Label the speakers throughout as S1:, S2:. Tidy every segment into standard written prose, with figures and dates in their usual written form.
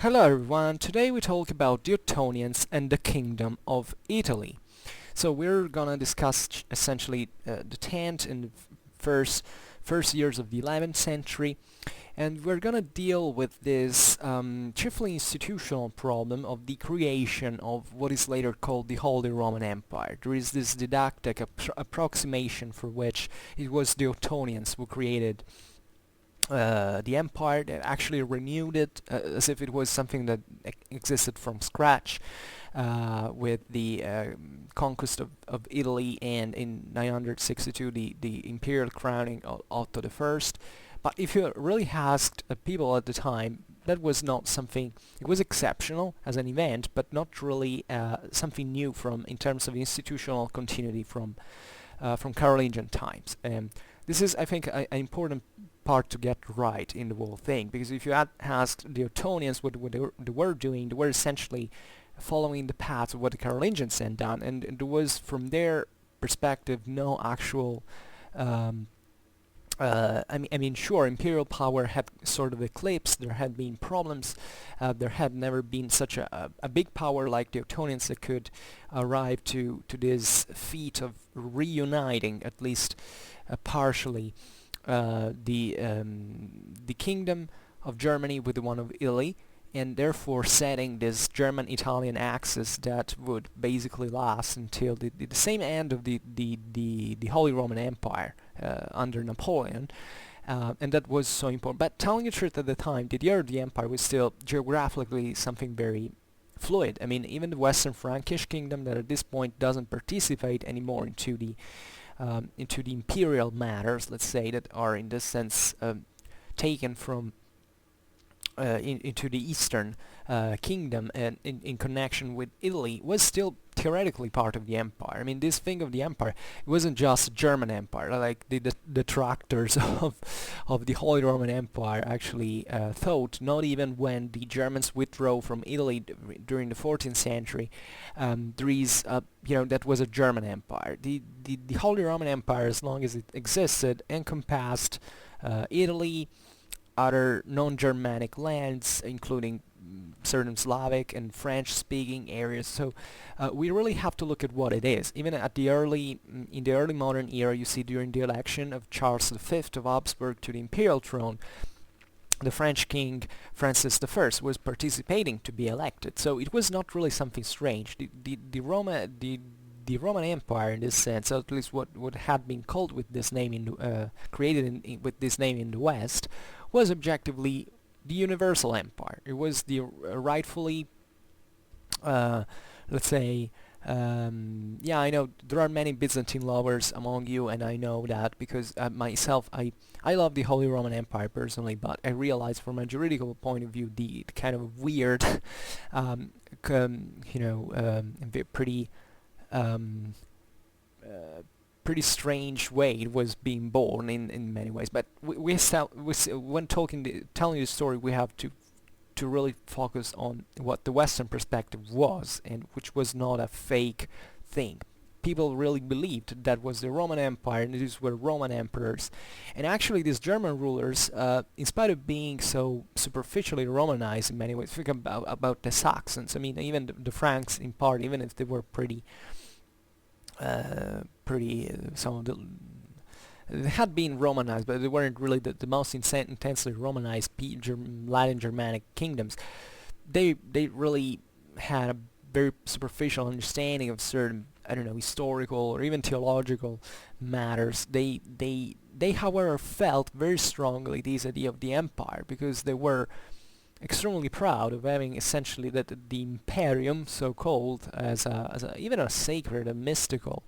S1: Hello everyone, today we talk about the Ottonians and the Kingdom of Italy. So we're gonna discuss essentially the 10th and first years of the 11th century, and we're gonna deal with this chiefly institutional problem of the creation of what is later called the Holy Roman Empire. There is this didactic approximation for which it was the Ottonians who created the empire, that actually renewed it as if it was something that existed from scratch with the conquest of Italy, and in 962 the imperial crowning of Otto I. But if you really asked people at the time, that was not something. It was exceptional as an event, but not really something new in terms of institutional continuity from Carolingian times. This is, I think, an important part to get right in the whole thing, because if you had asked the Ottonians what they were doing, they were essentially following the path of what the Carolingians had done, and there was, from their perspective, no actual I mean, sure, imperial power had sort of eclipsed. There had been problems. There had never been such a big power like the Ottonians that could arrive to this feat of reuniting, at least partially, the kingdom of Germany with the one of Italy, and therefore setting this German-Italian axis that would basically last until the same end of the Holy Roman Empire under Napoleon, and that was so important. But telling the truth, at the time, the year of the empire was still geographically something very fluid. I mean, even the Western Frankish kingdom, that at this point doesn't participate anymore into the imperial matters, let's say, that are in this sense taken from into the Eastern kingdom, and in connection with Italy, was still theoretically part of the empire. I mean, this thing of the empire, it wasn't just a German empire, like the detractors of the Holy Roman Empire actually thought, not even when the Germans withdrew from Italy during the 14th century. There is, that was a German empire. The Holy Roman Empire, as long as it existed, encompassed Italy, other non-Germanic lands, including certain Slavic and French-speaking areas. So we really have to look at what it is. Even at in the early modern era, you see during the election of Charles V of Habsburg to the imperial throne, the French king Francis I was participating to be elected. So it was not really something strange. The Roman Empire, in this sense, or at least what had been called with this name created with this name in the West, was objectively the universal empire. It was the rightfully, let's say, yeah, I know there are many Byzantine lovers among you, and I know that because myself, I love the Holy Roman Empire personally, but I realize from a juridical point of view the kind of weird, pretty pretty strange way it was being born in many ways. But when telling the story, we have to really focus on what the Western perspective was, and which was not a fake thing. People really believed that was the Roman Empire, and these were Roman emperors. And actually, these German rulers, in spite of being so superficially Romanized in many ways, think about the Saxons. I mean, even the Franks, in part, even if they were some of they had been Romanized, but they weren't really the most intensely Romanized Latin Germanic kingdoms. They really had a very superficial understanding of certain, I don't know, historical or even theological matters. They however felt very strongly this idea of the empire, because they were extremely proud of having essentially the imperium, so-called, as even a sacred, a mystical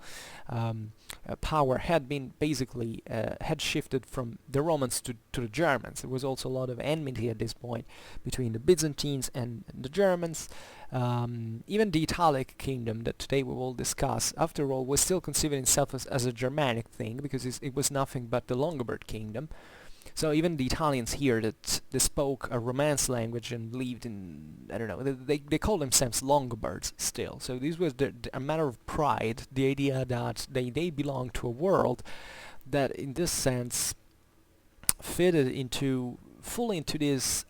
S1: power, had been basically had shifted from the Romans to the Germans. There was also a lot of enmity at this point between the Byzantines and the Germans. Even the Italic kingdom that today we will discuss, after all, was still considered itself as a Germanic thing, because it was nothing but the Lombard kingdom. So even the Italians here that they spoke a Romance language and lived in, I don't know, they call themselves Longobards still. So this was a matter of pride, the idea that they belonged to a world that in this sense fitted fully into this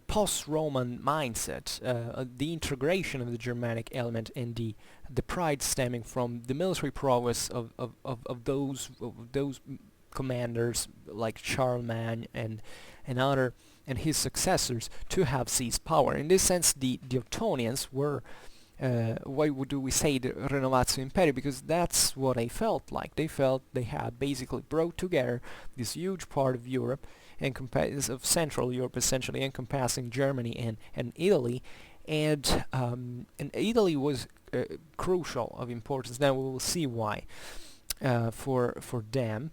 S1: post-Roman mindset, the integration of the Germanic element and the pride stemming from the military prowess of those commanders like Charlemagne and other and his successors to have seized power. In this sense, the Ottonians were why do we say the Renovatio Imperii? Because that's what they felt like. They felt they had basically brought together this huge part of Europe, of Central Europe essentially, encompassing Germany and Italy, and Italy was crucial of importance. Now we will see why for them.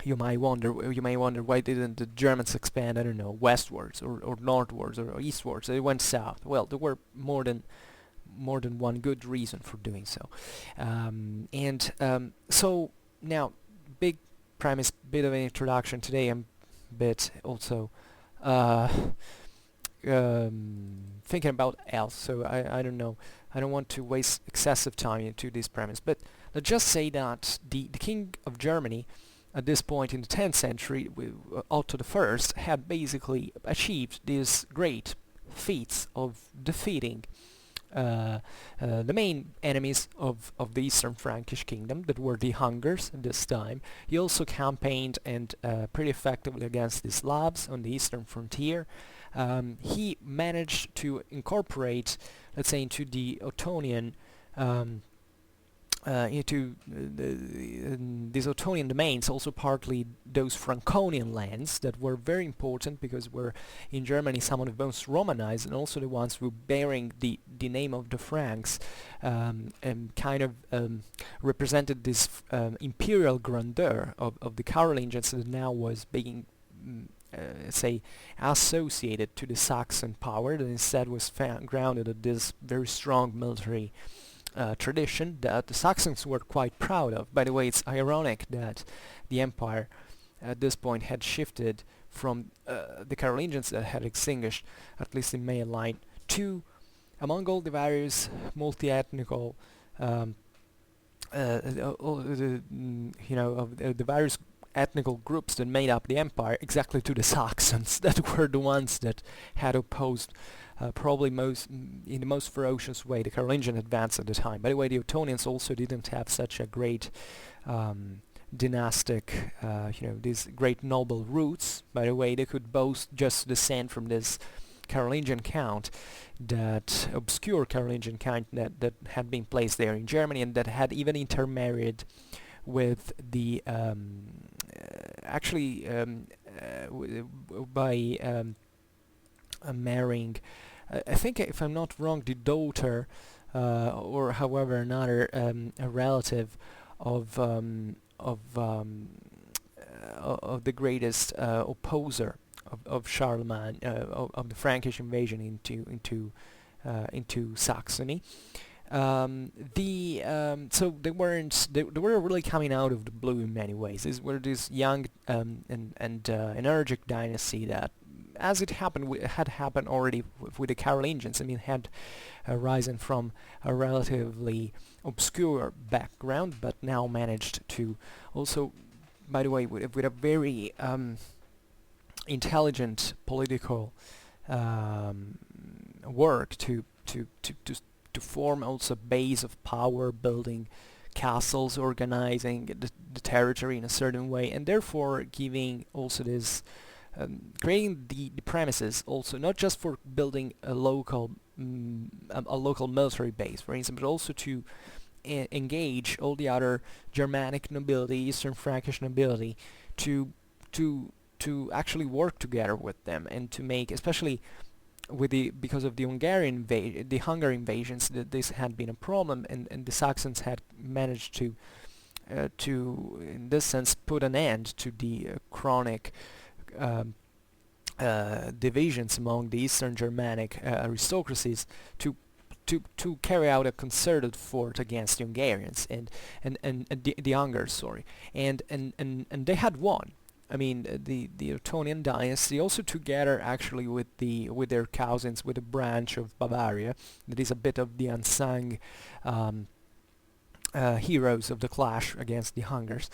S1: You may wonder why didn't the Germans expand, I don't know, westwards or northwards or eastwards? They went south. Well, there were more than one good reason for doing so. So now, big premise, bit of an introduction today. I'm a bit also thinking about else, so I don't know. I don't want to waste excessive time into this premise, but let's just say that the King of Germany at this point in the 10th century, Otto I, had basically achieved these great feats of defeating the main enemies of the Eastern Frankish kingdom, that were the Hungars at this time. He also campaigned and pretty effectively against the Slavs on the eastern frontier. He managed to incorporate, let's say, into the Ottonian these Ottonian domains, also partly those Franconian lands that were very important because were in Germany some of the most Romanized, and also the ones who bearing the name of the Franks, and kind of represented this imperial grandeur of the Carolingians that now was being say associated to the Saxon power, that instead was grounded at this very strong military tradition that the Saxons were quite proud of. By the way, it's ironic that the empire at this point had shifted from the Carolingians that had extinguished, at least in male line, to, among all the various multi-ethnical the various ethnical groups that made up the empire, exactly to the Saxons that were the ones that had opposed probably in the most ferocious way the Carolingian advance at the time. By the way, the Ottonians also didn't have such a great dynastic, these great noble roots. By the way, they could boast just descend from this Carolingian count, that obscure Carolingian count that had been placed there in Germany, and that had even intermarried with the marrying, I think, if I'm not wrong, the daughter or however another a relative of the greatest opposer of Charlemagne, of the Frankish invasion into Saxony. So they were really coming out of the blue in many ways. These were this young and energetic dynasty that, as it happened, had happened already with the Carolingians. I mean, had risen from a relatively obscure background, but now managed to also, by the way, with a very intelligent political work to form also a base of power, building castles, organizing the territory in a certain way, and therefore giving also this creating the premises also not just for building a local military base, for instance, but also to engage all the other Germanic nobility, Eastern Frankish nobility, to actually work together with them, and to make, especially because of the Hungarian invasions, that this had been a problem, and the Saxons had managed to in this sense put an end to the chronic divisions among the Eastern Germanic aristocracies, to carry out a concerted effort against the Hungarians and the Hungars, sorry, and they had won. I mean, the Ottonian dynasty, also together actually with their cousins, with a branch of Bavaria that is a bit of the unsung heroes of the clash against the Hungars,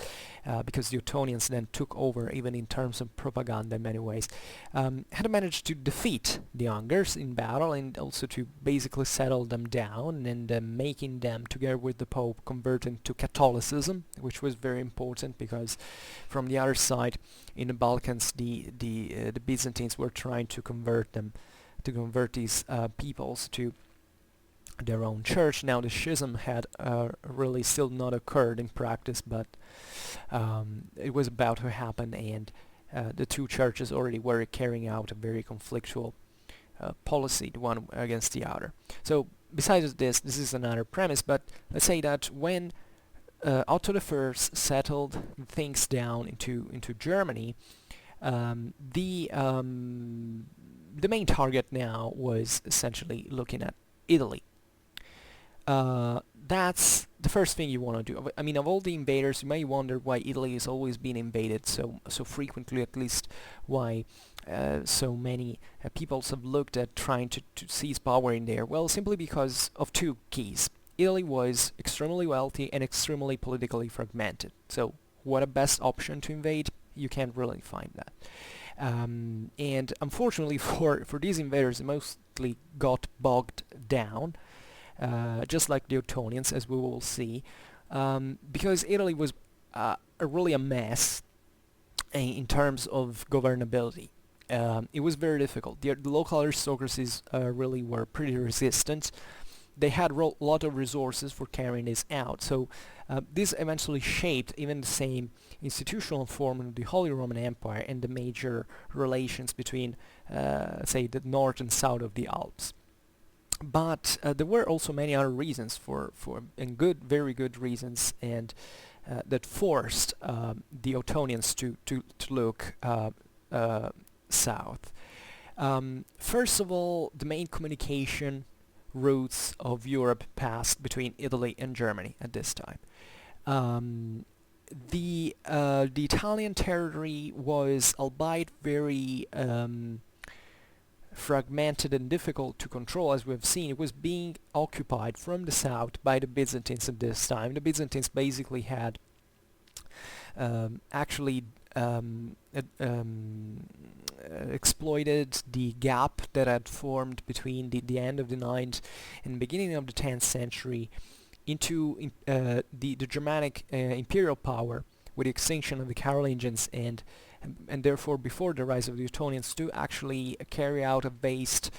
S1: because the Ottonians then took over even in terms of propaganda in many ways, had managed to defeat the Hungars in battle and also to basically settle them down and making them, together with the Pope, convert into Catholicism, which was very important because from the other side in the Balkans the Byzantines were trying to convert these peoples to their own church. Now the schism had really still not occurred in practice, but it was about to happen, and the two churches already were carrying out a very conflictual policy, the one against the other. So besides this is another premise, but let's say that when Otto I settled things down into Germany, the main target now was essentially looking at Italy. That's the first thing you want to do. I mean, of all the invaders, you may wonder why Italy has always been invaded so frequently, at least why so many peoples have looked at trying to seize power in there. Well, simply because of two keys. Italy was extremely wealthy and extremely politically fragmented. So what a best option to invade? You can't really find that. And unfortunately for these invaders, they mostly got bogged down, just like the Ottonians, as we will see, because Italy was really a mess in terms of governability. It was very difficult. The local aristocracies really were pretty resistant. They had a lot of resources for carrying this out. So this eventually shaped even the same institutional form of the Holy Roman Empire and the major relations between, say, the north and south of the Alps. But there were also many other reasons and very good reasons, and that forced the Ottonians to look south. First of all, the main communication routes of Europe passed between Italy and Germany at this time. The Italian territory was, albeit very fragmented and difficult to control, as we've seen. It was being occupied from the south by the Byzantines at this time. The Byzantines basically had exploited the gap that had formed between the end of the 9th and beginning of the 10th century into the Germanic imperial power with the extinction of the Carolingians and therefore before the rise of the Ottonians to actually carry out a vast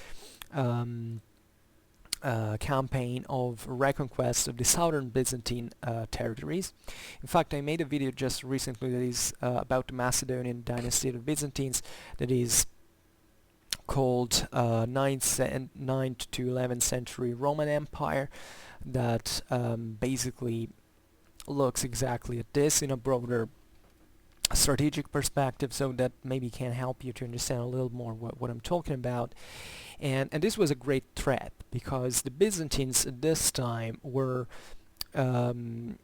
S1: campaign of reconquest of the southern Byzantine territories. In fact, I made a video just recently that is about the Macedonian dynasty of the Byzantines, that is called 9th to 11th century Roman Empire, that basically looks exactly at this in a broader strategic perspective, so that maybe can help you to understand a little more what I'm talking about. And this was a great threat because the Byzantines at this time were definitely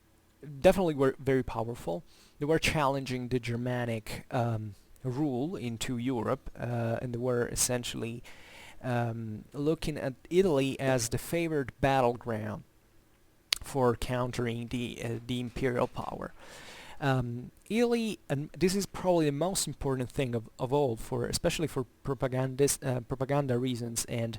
S1: very powerful. They were challenging the Germanic rule into Europe, and they were essentially looking at Italy as the favored battleground for countering the imperial power. Italy, and this is probably the most important thing of all, especially for propaganda reasons, and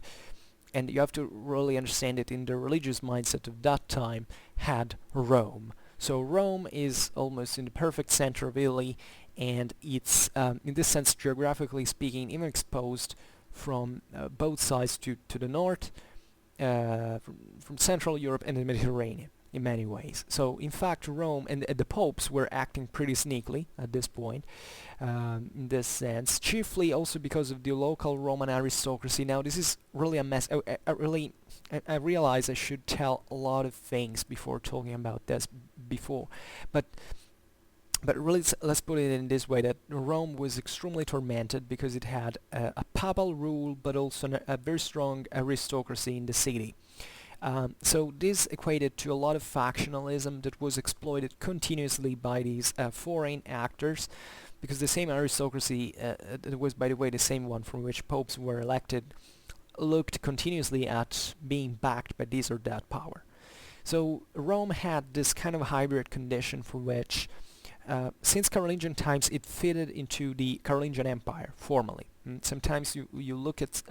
S1: you have to really understand it in the religious mindset of that time, had Rome. So Rome is almost in the perfect center of Italy, and it's in this sense, geographically speaking, even exposed from both sides to the north, from Central Europe and the Mediterranean in many ways. So in fact Rome and the popes were acting pretty sneakily at this point, in this sense, chiefly also because of the local Roman aristocracy. Now this is really a mess. I realize I should tell a lot of things before talking about this but really let's put it in this way, that Rome was extremely tormented because it had a papal rule but also a very strong aristocracy in the city. So this equated to a lot of factionalism that was exploited continuously by these foreign actors, because the same aristocracy, it was by the way the same one from which popes were elected, looked continuously at being backed by this or that power. So Rome had this kind of hybrid condition for which, since Carolingian times, it fitted into the Carolingian Empire formally. Sometimes you look at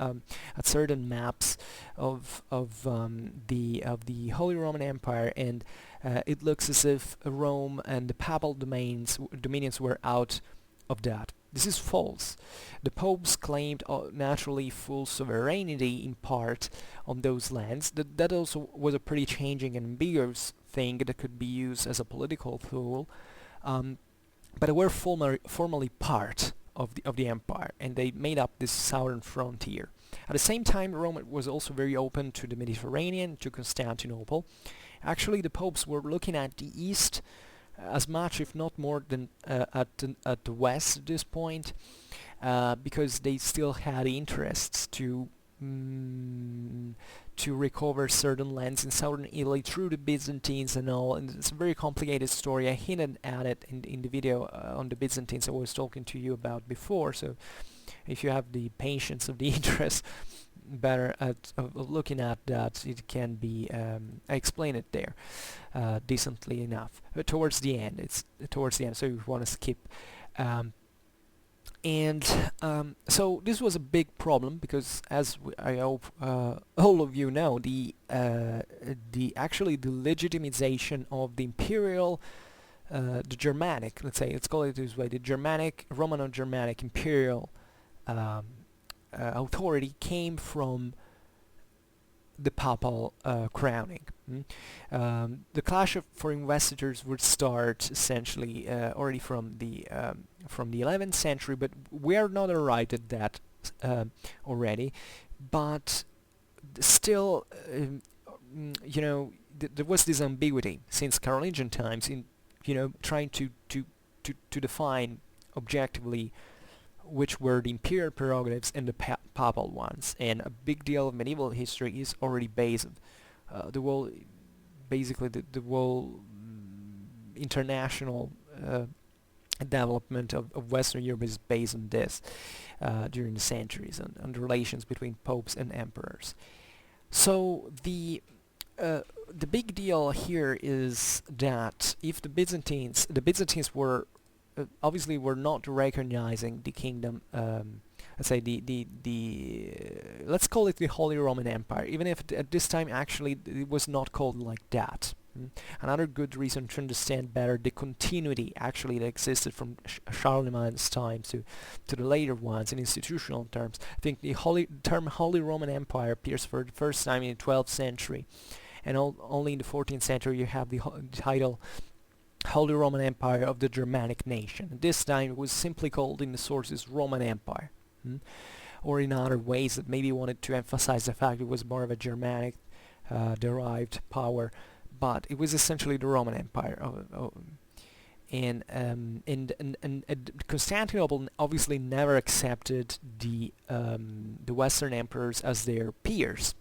S1: certain maps of the Holy Roman Empire, and it looks as if Rome and the papal dominions were out of that. This is false. The popes claimed naturally full sovereignty in part on those lands. That also was a pretty changing and ambiguous thing that could be used as a political tool, but they were formally part of the empire, and they made up this southern frontier. At the same time, Rome was also very open to the Mediterranean, to Constantinople. Actually, the popes were looking at the east as much, if not more, than at the west at this point, because they still had interests to recover certain lands in southern Italy through the Byzantines and all. And it's a very complicated story. I hinted at it in the video on the Byzantines I was talking to you about before. So if you have the patience of the interest better of looking at that, it can be I explain it there decently enough. But towards the end, so you want to skip. So this was a big problem because, as I hope all of you know, the legitimization of the imperial, the Germanic, let's call it this way, the Germanic, Romano-Germanic imperial authority came from the papal crowning. The clash for investitures would start essentially already from the 11th century, but we are not arrived at that already. But still, there was this ambiguity since Carolingian times in trying to define objectively which were the imperial prerogatives and the papal ones. And a big deal of medieval history is already based on the whole international development of Western Europe is based on this during the centuries, and the relations between popes and emperors. So the big deal here is that if the Byzantines were obviously were not recognizing the kingdom, let's say let's call it the Holy Roman Empire, even if at this time actually it was not called like that. Another good reason to understand better the continuity actually that existed from Charlemagne's time to the later ones in institutional terms. I think the term Holy Roman Empire appears for the first time in the 12th century, and only in the 14th century you have the title Holy Roman Empire of the Germanic nation. And this time it was simply called in the sources Roman Empire, or in other ways that maybe wanted to emphasize the fact it was more of a Germanic derived power, but it was essentially the Roman Empire. And Constantinople obviously never accepted the Western emperors as their peers.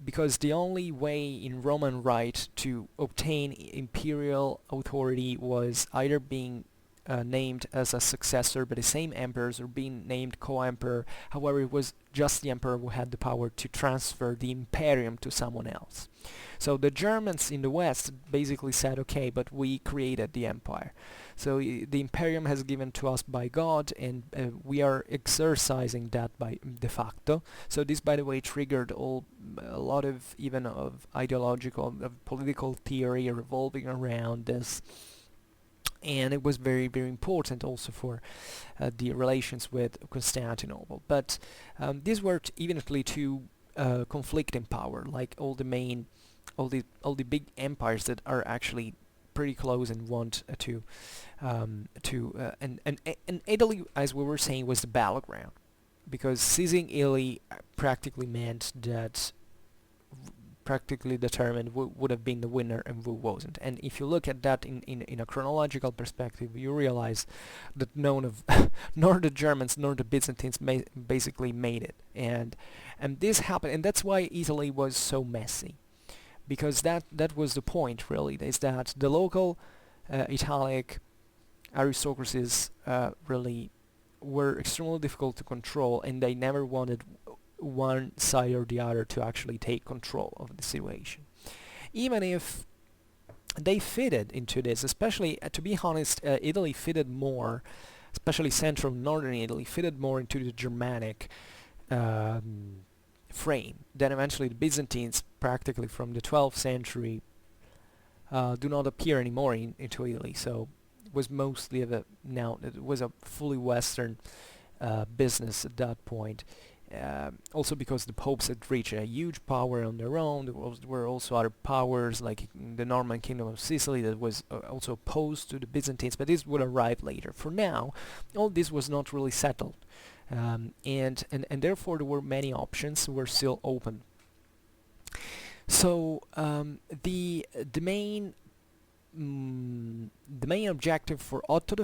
S1: Because the only way in Roman right to obtain imperial authority was either being named as a successor by the same emperors or being named co-emperor. However, it was just the emperor who had the power to transfer the imperium to someone else. So the Germans in the West basically said, okay, but we created the empire. So the imperium has given to us by God, and we are exercising that by de facto. So this, by the way, triggered a lot of even of ideological, of political theory revolving around this. And it was very, very important also for the relations with Constantinople. But these were evidently two conflicting power, like all the big empires that are actually pretty close and want to and Italy, as we were saying, was the battleground, because seizing Italy practically meant that practically determined who would have been the winner and who wasn't. And if you look at that in a chronological perspective, you realize that nor the Germans nor the Byzantines basically made it. And this happened, and that's why Italy was so messy, because that was the point, really, is that the local Italic aristocracies really were extremely difficult to control, and they never wanted one side or the other to actually take control of the situation. even if they fitted into this, especially, to be honest, Italy fitted more, especially central northern Italy, fitted more into the Germanic frame. Then eventually the Byzantines, practically from the 12th century, do not appear anymore into Italy, so it was mostly it was a fully Western business at that point. Also because the popes had reached a huge power on their own. There were also other powers like the Norman Kingdom of Sicily that was also opposed to the Byzantines, but this would arrive later. For now, all this was not really settled, and therefore there were many options were still open. So the main objective for Otto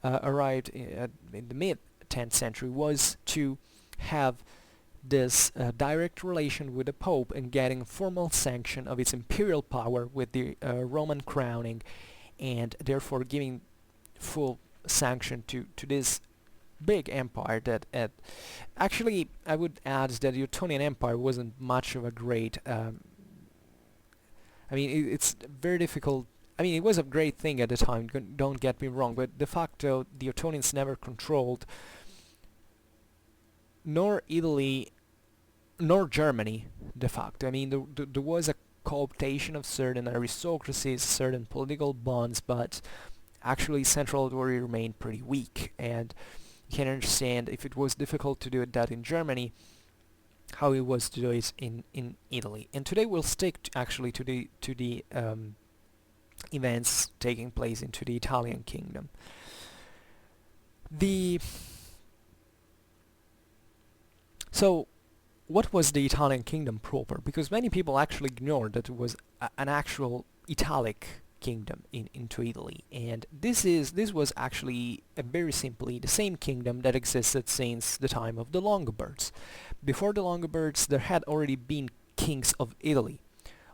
S1: I arrived in the mid-10th century was to have this direct relation with the Pope and getting formal sanction of its imperial power with the Roman crowning, and therefore giving full sanction to this big empire that actually I would add that the Ottonian Empire wasn't much of a great I mean it's very difficult. I mean, it was a great thing at the time, don't get me wrong, but de facto the Ottonians never controlled nor Italy nor Germany de facto. I mean, there was a cooptation of certain aristocracies, certain political bonds, but actually central authority remained pretty weak, and you can understand if it was difficult to do that in Germany, how it was to do it in Italy. And today we'll stick actually to the events taking place into the Italian kingdom. So what was the Italian kingdom proper? Because many people actually ignored that it was an actual Italic kingdom into Italy, and this was actually very simply the same kingdom that existed since the time of the Longobards. Before the Longobards there had already been kings of Italy.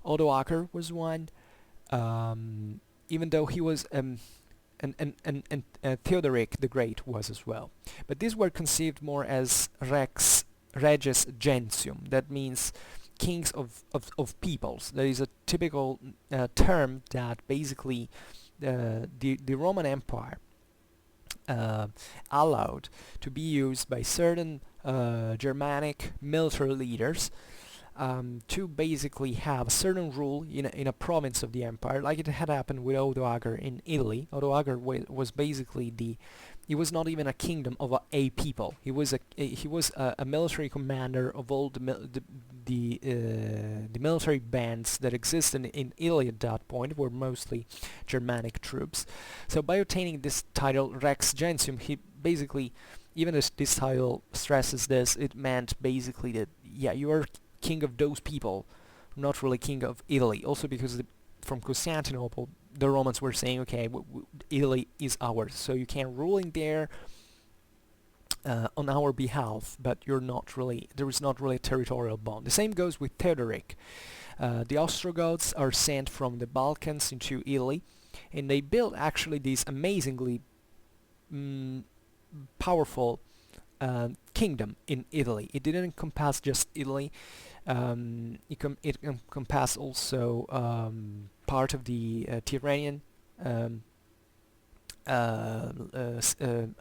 S1: Odoacer was one, even though he was and Theodoric the Great was as well. But these were conceived more as reges gentium, that means kings of peoples. That is a typical term that basically the Roman Empire allowed to be used by certain Germanic military leaders to basically have a certain rule in a province of the empire, like it had happened with Odoacer in Italy. Odoacer was basically he was not even a kingdom of a people. He was a military commander of all the military bands that existed in Italy at that point, were mostly Germanic troops. So by obtaining this title Rex Gentium, he basically, even as this title stresses this, it meant basically that yeah, you are king of those people, not really king of Italy. Also because from Constantinople the Romans were saying, okay, Italy is ours, so you can rule in there on our behalf, but there is not really a territorial bond. The same goes with Theodoric. The Ostrogoths are sent from the Balkans into Italy, and they built actually this amazingly powerful kingdom in Italy. It didn't encompass just Italy. It encompassed also part of the Tyrrhenian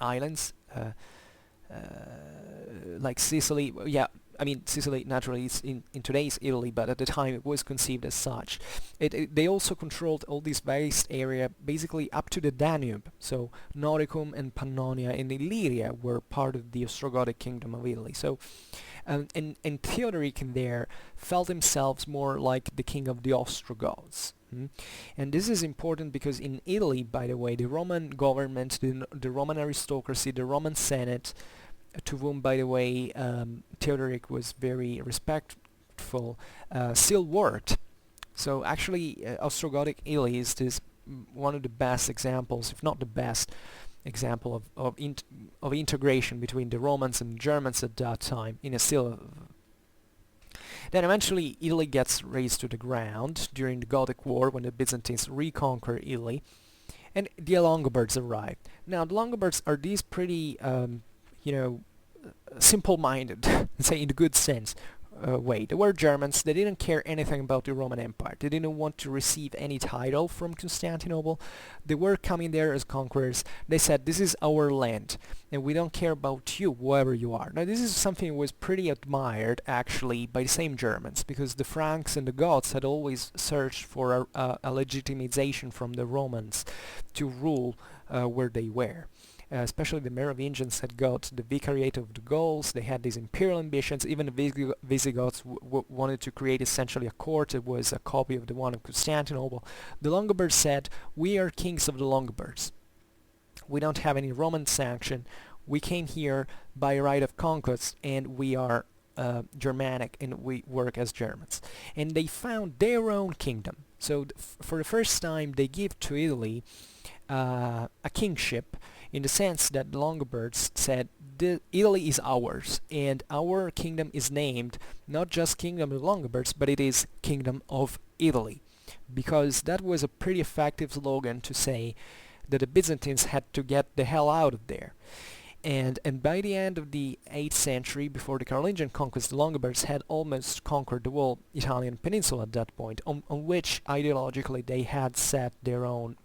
S1: islands, like Sicily. Yeah, I mean Sicily naturally is in today's Italy, but at the time it was conceived as such. They also controlled all this vast area basically up to the Danube, so Noricum and Pannonia and Illyria were part of the Ostrogothic kingdom of Italy. So and Theodoric in there felt himself more like the king of the Ostrogoths. And this is important because in Italy, by the way, the Roman government, the Roman aristocracy, the Roman Senate, to whom, by the way, Theodoric was very respectful, still worked. So actually, Ostrogothic Italy is one of the best examples, if not the best example of integration between the Romans and Germans at that time. Then eventually Italy gets razed to the ground during the Gothic War when the Byzantines reconquer Italy, and the Longobards arrive. Now the Longobards are these pretty simple-minded, say in the good sense, way. They were Germans. They didn't care anything about the Roman Empire. They didn't want to receive any title from Constantinople. They were coming there as conquerors. They said, this is our land, and we don't care about you, whoever you are. Now, this is something that was pretty admired, actually, by the same Germans, because the Franks and the Goths had always searched for a legitimization from the Romans to rule where they were. Especially the Merovingians had got the Vicariate of the Gauls. They had these imperial ambitions. Even the Visigoths wanted to create essentially a court that was a copy of the one of Constantinople. The Longobards said, we are kings of the Longobards. We don't have any Roman sanction. We came here by right of conquest, and we are Germanic, and we work as Germans. And they found their own kingdom. So for the first time, they give to Italy a kingship, in the sense that the Longobards said, Italy is ours, and our kingdom is named not just Kingdom of the Longobards, but it is Kingdom of Italy, because that was a pretty effective slogan to say that the Byzantines had to get the hell out of there. And by the end of the 8th century, before the Carolingian conquest, the Longobards had almost conquered the whole Italian peninsula at that point, on which ideologically they had set their own,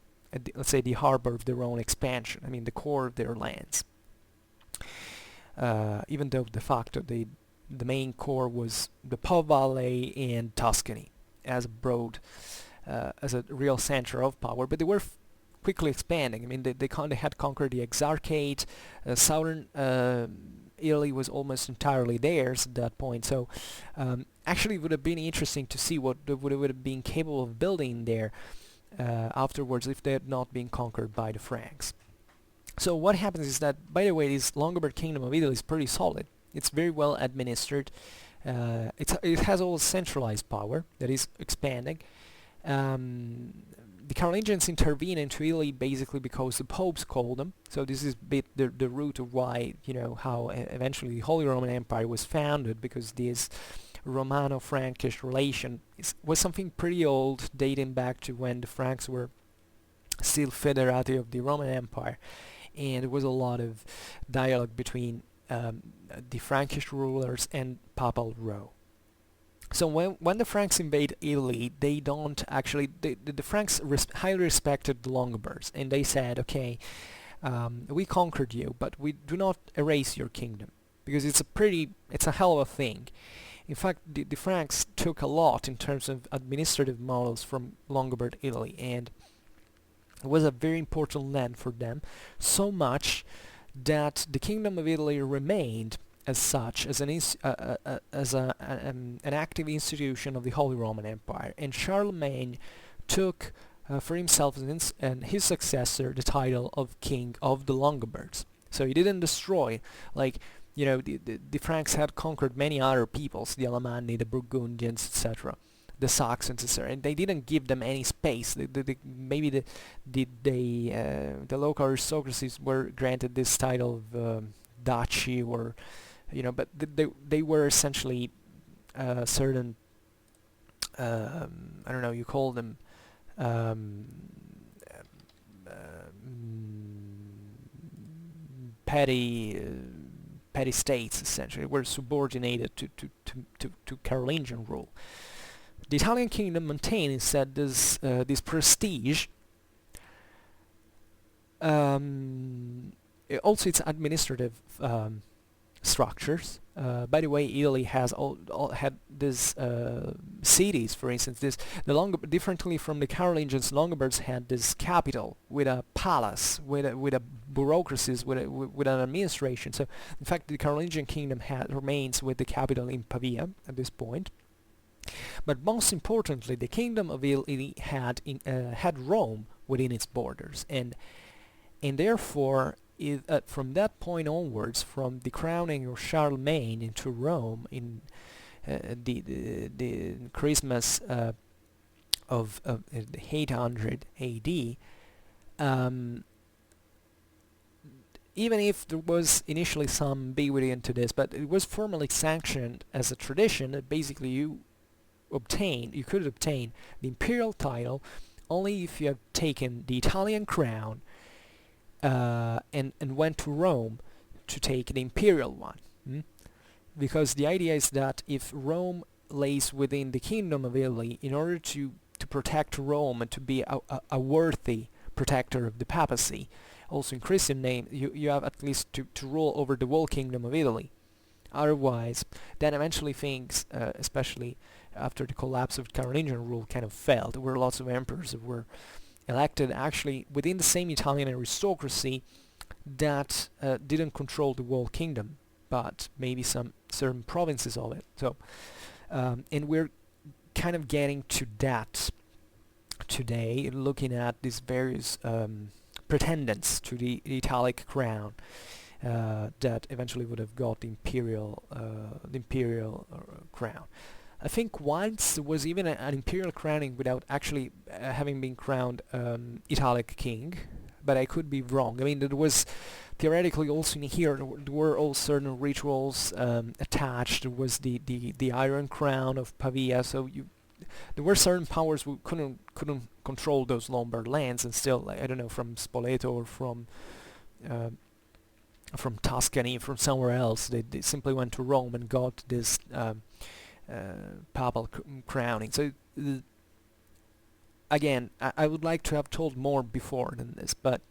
S1: let's say, the harbor of their own expansion. I mean, the core of their lands. Even though de facto the main core was the Po Valley and Tuscany as a real center of power, but they were quickly expanding. I mean, they had conquered the Exarchate. Southern Italy was almost entirely theirs at that point. So actually, it would have been interesting to see what they would have been capable of building there afterwards if they had not been conquered by the Franks. So what happens is that, by the way, this Longobard Kingdom of Italy is pretty solid. It's very well administered. It has all centralized power that is expanding. The Carolingians intervene into Italy basically because the popes called them. So this is the root of why, how eventually the Holy Roman Empire was founded, because this Romano-Frankish relation was something pretty old, dating back to when the Franks were still federati of the Roman Empire, and there was a lot of dialogue between the Frankish rulers and Papal Rome. So when the Franks invade Italy, they don't actually, the Franks highly respected the Longobards, and they said, okay, we conquered you, but we do not erase your kingdom, because it's a hell of a thing. In fact, the Franks took a lot in terms of administrative models from Longobard Italy, and it was a very important land for them, so much that the Kingdom of Italy remained as such, as an active institution of the Holy Roman Empire, and Charlemagne took for himself and his successor the title of King of the Longobards. So he didn't destroy, like, the Franks had conquered many other peoples, the Alemanni, the Burgundians, etc., the Saxons, etc., and they didn't give them any space. Maybe the local aristocracies were granted this title of duchy, or but they were essentially certain, I don't know, you call them petty states, essentially, were subordinated to Carolingian rule. The Italian kingdom maintained instead this prestige. Also its administrative structures. By the way, Italy has had these cities, for instance. Differently from the Carolingians, Longobards had this capital with a palace, with a bureaucracies, with an administration. So, in fact, the Carolingian kingdom remains with the capital in Pavia at this point. But most importantly, the Kingdom of Italy had Rome within its borders, and therefore, from that point onwards, from the crowning of Charlemagne into Rome in the Christmas of 800 A.D., even if there was initially some ambiguity into this, but it was formally sanctioned as a tradition that basically you could obtain the imperial title only if you have taken the Italian crown and went to Rome to take the imperial one. because the idea is that if Rome lays within the Kingdom of Italy, in order to protect Rome and to be a worthy protector of the Papacy, also in Christian name, you have at least to rule over the whole Kingdom of Italy. Otherwise, then eventually things, especially after the collapse of Carolingian rule, kind of failed. There were lots of emperors that were elected actually within the same Italian aristocracy that didn't control the whole kingdom, but maybe some certain provinces of it. So, and we're kind of getting to that today, looking at these various pretendants to the Italic crown that eventually would have got the imperial crown. I think once there was even an imperial crowning without actually having been crowned Italic king, but I could be wrong. I mean, there was theoretically also in here there were all certain rituals attached. There was the Iron Crown of Pavia, so there were certain powers who couldn't control those Lombard lands, and still, I don't know, from Spoleto or from Tuscany, from somewhere else, they simply went to Rome and got this papal crowning. So again, I would like to have told more before than this, but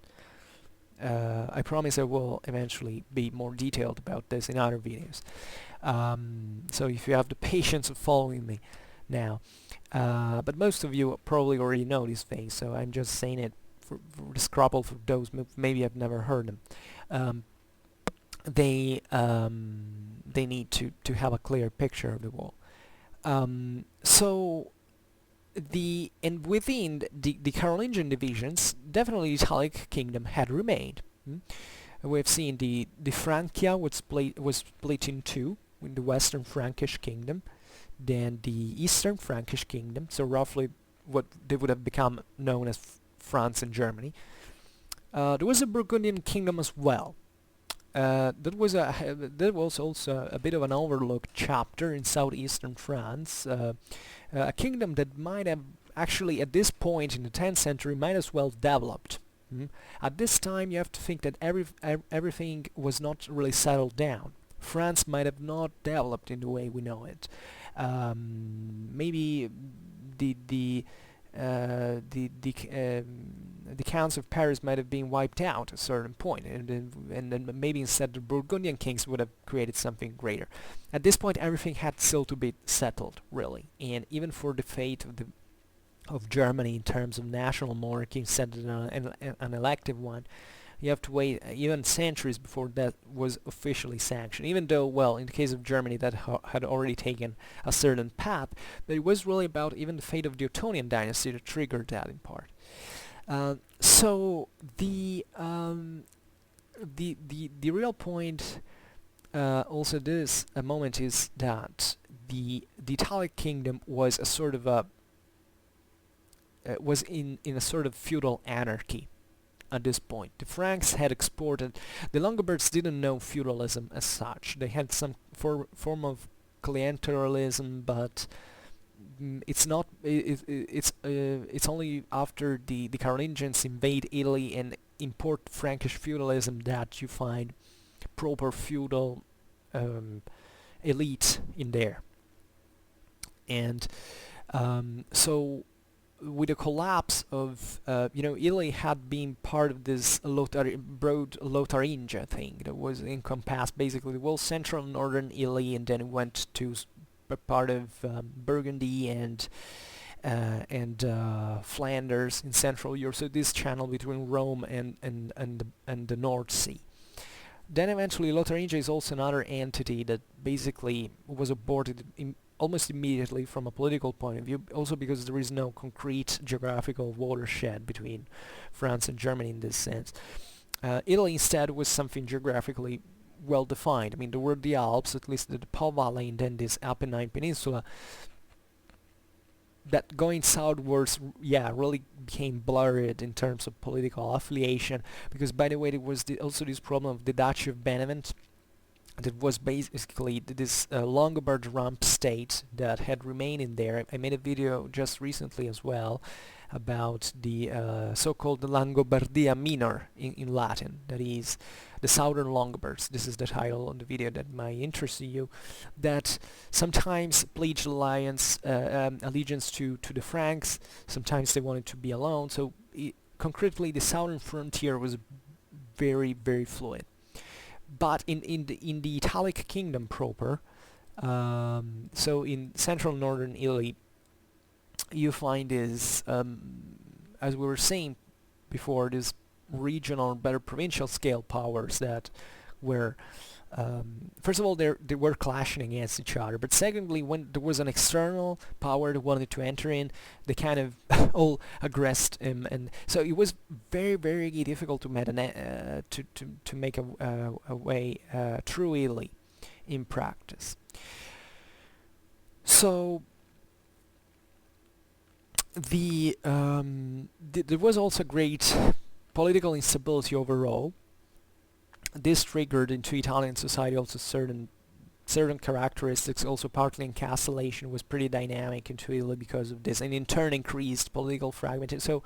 S1: I promise I will eventually be more detailed about this in other videos. So if you have the patience of following me now, but most of you probably already know these things, so I'm just saying it for the scrabble for those maybe I've never heard them. They need to have a clear picture of the wall. So within the Carolingian divisions, definitely the Italic kingdom had remained. We've seen the Francia was split in two, in the Western Frankish kingdom, then the Eastern Frankish kingdom, so roughly what they would have become known as France and Germany. There was a Burgundian kingdom as well. That was also a bit of an overlooked chapter in southeastern France, a kingdom that might have actually at this point in the 10th century might as well developed. At this time you have to think that everything was not really settled down. France might have not developed in the way we know it. Maybe the counts of Paris might have been wiped out at a certain point, and then maybe instead the Burgundian kings would have created something greater. At this point, everything had still to be settled, really, and even for the fate of Germany in terms of national monarchy instead of an elective one, you have to wait even centuries before that was officially sanctioned, even though, well, in the case of Germany that had already taken a certain path, but it was really about even the fate of the Ottonian dynasty that triggered that in part. So the real point also this moment is that the Italic kingdom was a sort of a was in a sort of feudal anarchy. At this point, the Franks had exported. The Longobards didn't know feudalism as such. They had some form of clientelism, but it's not. It's only after the Carolingians invade Italy and import Frankish feudalism that you find proper feudal elite in there. And so, with the collapse of, Italy had been part of this broad Lotharingia thing that was encompassed basically the whole central and northern Italy, and then it went to part of Burgundy and Flanders in Central Europe. So this channel between Rome and the North Sea. Then eventually Lotharingia is also another entity that basically was aborted almost immediately from a political point of view, also because there is no concrete geographical watershed between France and Germany in this sense. Italy instead was something geographically well defined. I mean, there were the Alps, at least the Po Valley, and then this Apennine Peninsula, that going southwards, really became blurred in terms of political affiliation, because by the way there was also this problem of the Duchy of Benevent, that was basically this Longobard rump state that had remained in there. I made a video just recently as well about the so-called Langobardia Minor in Latin, that is the southern Longobards. This is the title on the video that might interest you, that sometimes pledged allegiance to the Franks, sometimes they wanted to be alone, so concretely the southern frontier was very, very fluid. But in the Italic kingdom proper, so in central northern Italy, you find this, as we were saying before, this regional, better provincial scale powers that were, first of all, they were clashing against each other, but secondly, when there was an external power that wanted to enter in, they kind of all aggressed him, and so it was very, very difficult to make a way through Italy in practice. So there was also great political instability overall. This triggered into Italian society also certain characteristics. Also partly encapsulation was pretty dynamic into Italy because of this, and in turn increased political fragmentation. So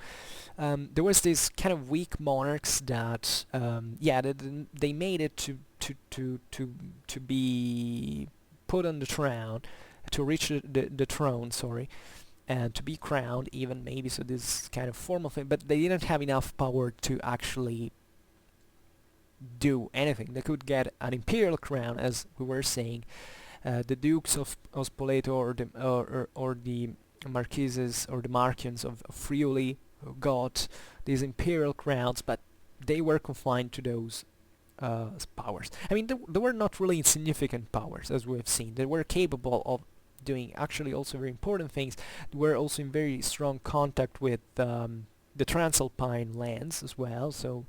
S1: there was this kind of weak monarchs that they made it to be put on the throne, to reach the throne, sorry, and to be crowned even, maybe, so this kind of formal thing, but they didn't have enough power to actually do anything. They could get an imperial crown, as we were saying. The dukes of Spoleto or the marquises or the marquions of Friuli got these imperial crowns, but they were confined to those powers. I mean, they were not really insignificant powers, as we have seen. They were capable of doing actually also very important things. They were also in very strong contact with the Transalpine lands as well, so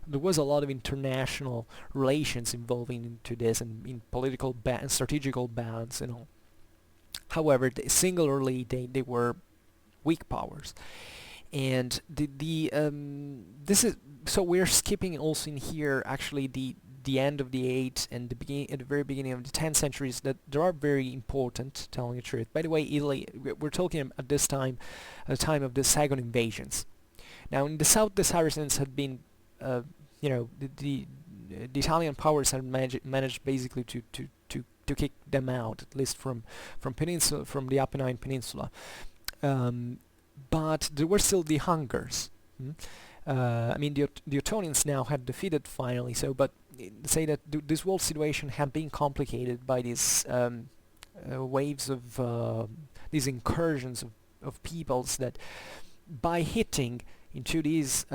S1: there was a lot of international relations involving into this, and in political and strategical balance and all. However, singularly they were weak powers, and this is, so we're skipping also in here actually the end of the 8th and the very beginning of the 10th centuries that there are very important, telling the truth. By the way, Italy, we're talking at this time, at the time of the Saxon invasions. Now in the south, the Saracens had been, the Italian powers had managed basically to kick them out, at least from the Apennine Peninsula. But there were still the Hungars. I mean, the Ottonians now had defeated finally. So, but say that this whole situation had been complicated by these waves of these incursions of peoples that, by hitting into these,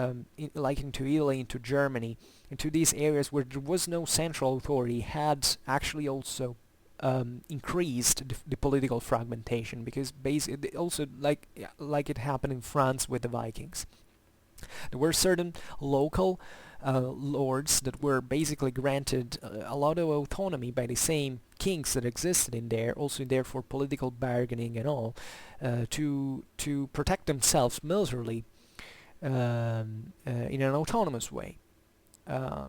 S1: like into Italy, into Germany, into these areas where there was no central authority, had actually also increased the political fragmentation, because basically also like it happened in France with the Vikings. There were certain local lords that were basically granted a lot of autonomy by the same kings that existed in there, also there for political bargaining and all, to protect themselves militarily in an autonomous way,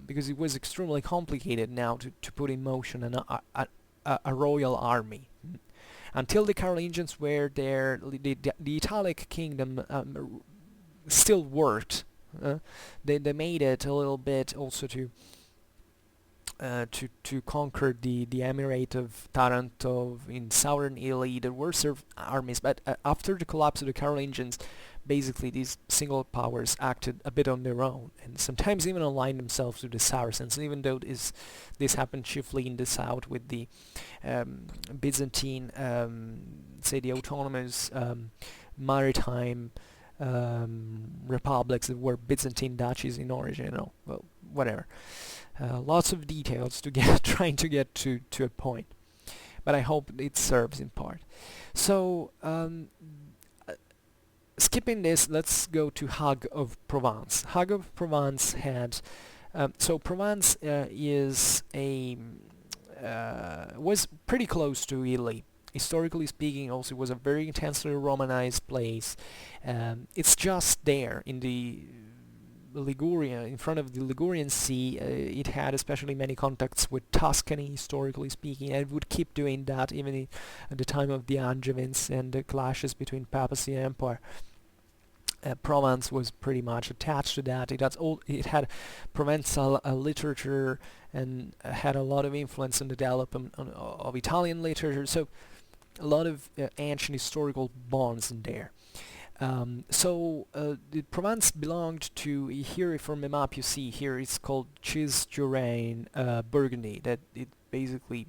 S1: because it was extremely complicated now to put in motion a royal army. Until the Carolingians were there, the Italic kingdom still worked. They made it a little bit also to conquer the emirate of Taranto in southern Italy. There were served armies, but after the collapse of the Carolingians, basically these single powers acted a bit on their own, and sometimes even aligned themselves with the Saracens, even though this happened chiefly in the south with the Byzantine, say the autonomous maritime republics that were Byzantine duchies in origin. Well, whatever. Lots of details to trying to get to a point, but I hope it serves in part. So skipping this, let's go to Hugh of Provence. Hugh of Provence had so Provence was pretty close to Italy. Historically speaking, also was a very intensely Romanized place. It's just there in the Liguria, in front of the Ligurian Sea. It had especially many contacts with Tuscany, historically speaking, and it would keep doing that even at the time of the Angevins and the clashes between Papacy and Empire. Provence was pretty much attached to that. It had Provençal literature and had a lot of influence on the development of Italian literature. So a lot of ancient historical bonds in there. The Provence belonged to, here from the map you see here, it's called Cisjorane Burgundy, that it basically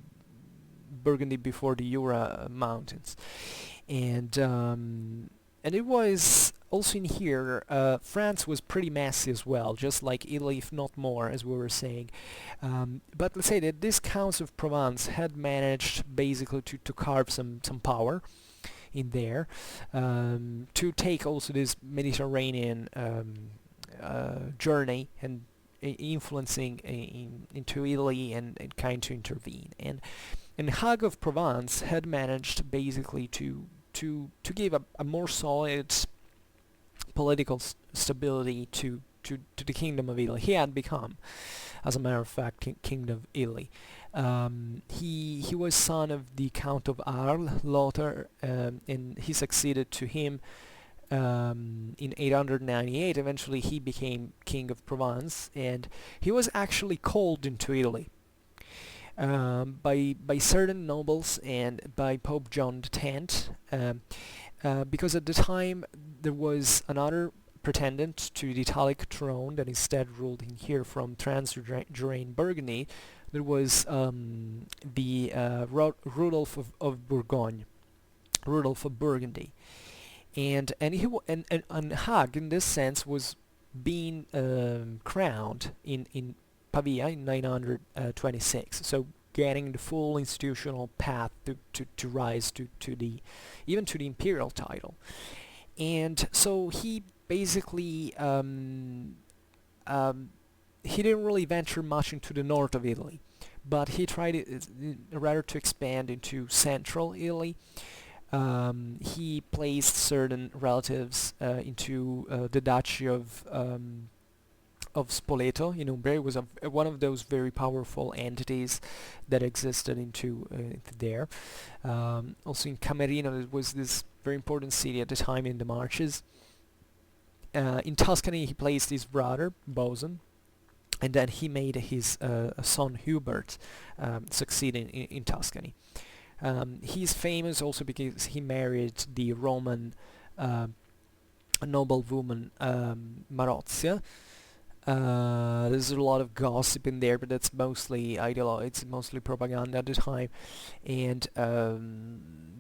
S1: Burgundy before the Jura mountains. And it was also in here, France was pretty messy as well, just like Italy, if not more, as we were saying. But let's say that this Counts of Provence had managed basically to carve some power in there, to take also this Mediterranean journey and influencing into Italy and kind to intervene. And Hugh of Provence had managed basically to give a more solid political stability to the Kingdom of Italy. He had become, as a matter of fact, King of Italy. He was son of the Count of Arles, Lothar, and he succeeded to him in 898. Eventually he became King of Provence, and he was actually called into Italy by certain nobles and by Pope John X, because at the time there was another pretendant to the Italic throne that instead ruled in here from Transjorane Burgundy. There was Rudolf of Bourgogne, Rudolf of Burgundy, and Hugh in this sense was being crowned in Pavia in 926. So getting the full institutional path to rise to the even to the imperial title. And so he basically he didn't really venture much into the north of Italy, but he tried rather to expand into central Italy. He placed certain relatives into the Duchy of Spoleto in Umbria. Was one of those very powerful entities that existed into there. Also in Camerino, it was this very important city at the time in the Marches. In Tuscany, he placed his brother Boson, and then he made his son Hubert succeed in Tuscany. He's famous also because he married the Roman noblewoman Marozia. There's a lot of gossip in there, but that's mostly it's mostly propaganda at the time, and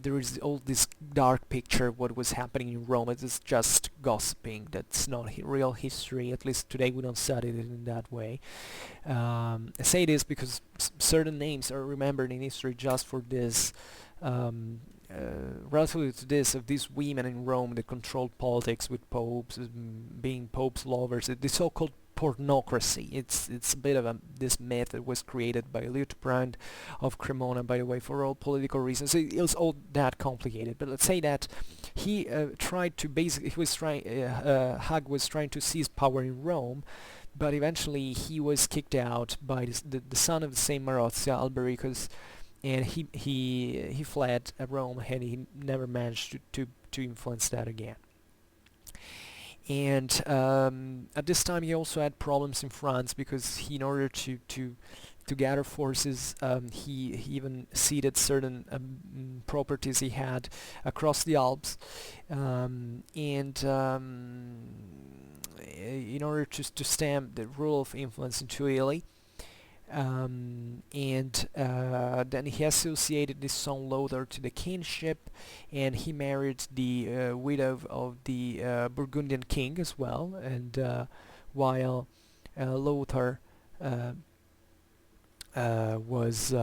S1: there is all this dark picture of what was happening in Rome. It's just gossiping. That's not real history. At least today we don't study it in that way. I say this because certain names are remembered in history just for this. Relatively to this, of these women in Rome that controlled politics with popes, being popes' lovers, the so-called pornocracy. It's a bit of this myth that was created by Liutprand of Cremona, by the way, for all political reasons. It was all that complicated. But let's say that he tried to basically, Hugh was trying to seize power in Rome, but eventually he was kicked out by the son of the same Marozia, Albericus, and he fled Rome, and he never managed to influence that again. And at this time he also had problems in France, because he, in order to gather forces, he even ceded certain properties he had across the Alps, in order to stamp the rule of influence into Italy. Then he associated his son Lothar to the kingship, and he married the widow of the Burgundian king as well. And while Lothar was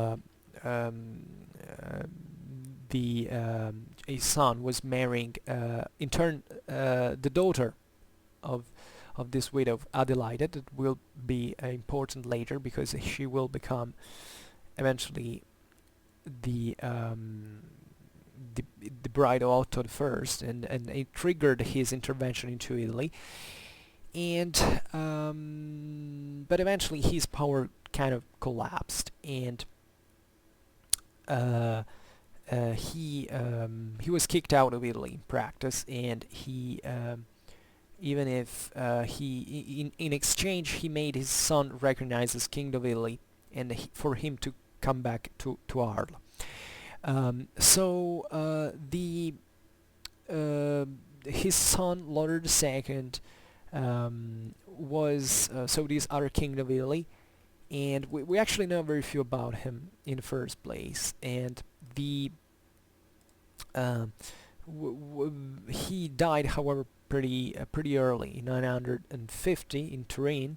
S1: his son was marrying in turn the daughter of this widow, Adelaide, that will be important later, because she will become eventually the bride of Otto I, and it triggered his intervention into Italy. And but eventually his power kind of collapsed, and he was kicked out of Italy in practice, and he even if in exchange he made his son recognize as King of Italy, and for him to come back to Arles. His son Lothar II was this other king of Italy, and we actually know very few about him in the first place. And he died, however, pretty early, in 950 in Turin,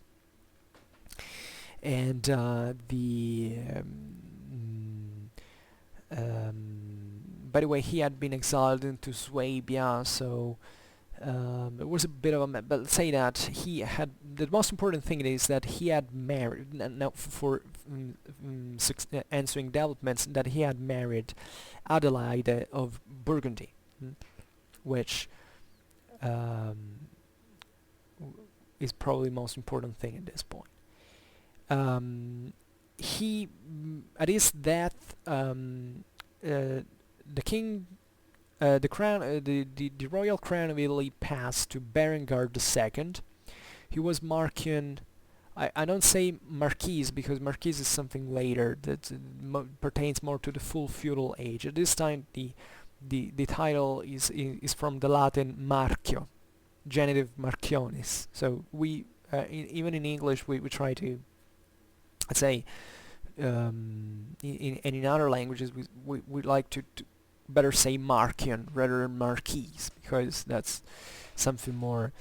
S1: and by the way, he had been exiled into Swabia, so it was a bit of a... But let's say that he had... The most important thing is that he had married... Now, for answering developments, that he had married Adelaide of Burgundy, which is probably the most important thing at this point. He, at his death, the king, the crown, the royal crown of Italy passed to Berengar II. He was Marquian. I don't say Marquis because Marquis is something later that pertains more to the full feudal age. At this time, the title is from the Latin Marcio, genitive Marcionis. So we even in English we try to, let's say, in other languages we like to better say Marcian rather than Marquis, because that's something more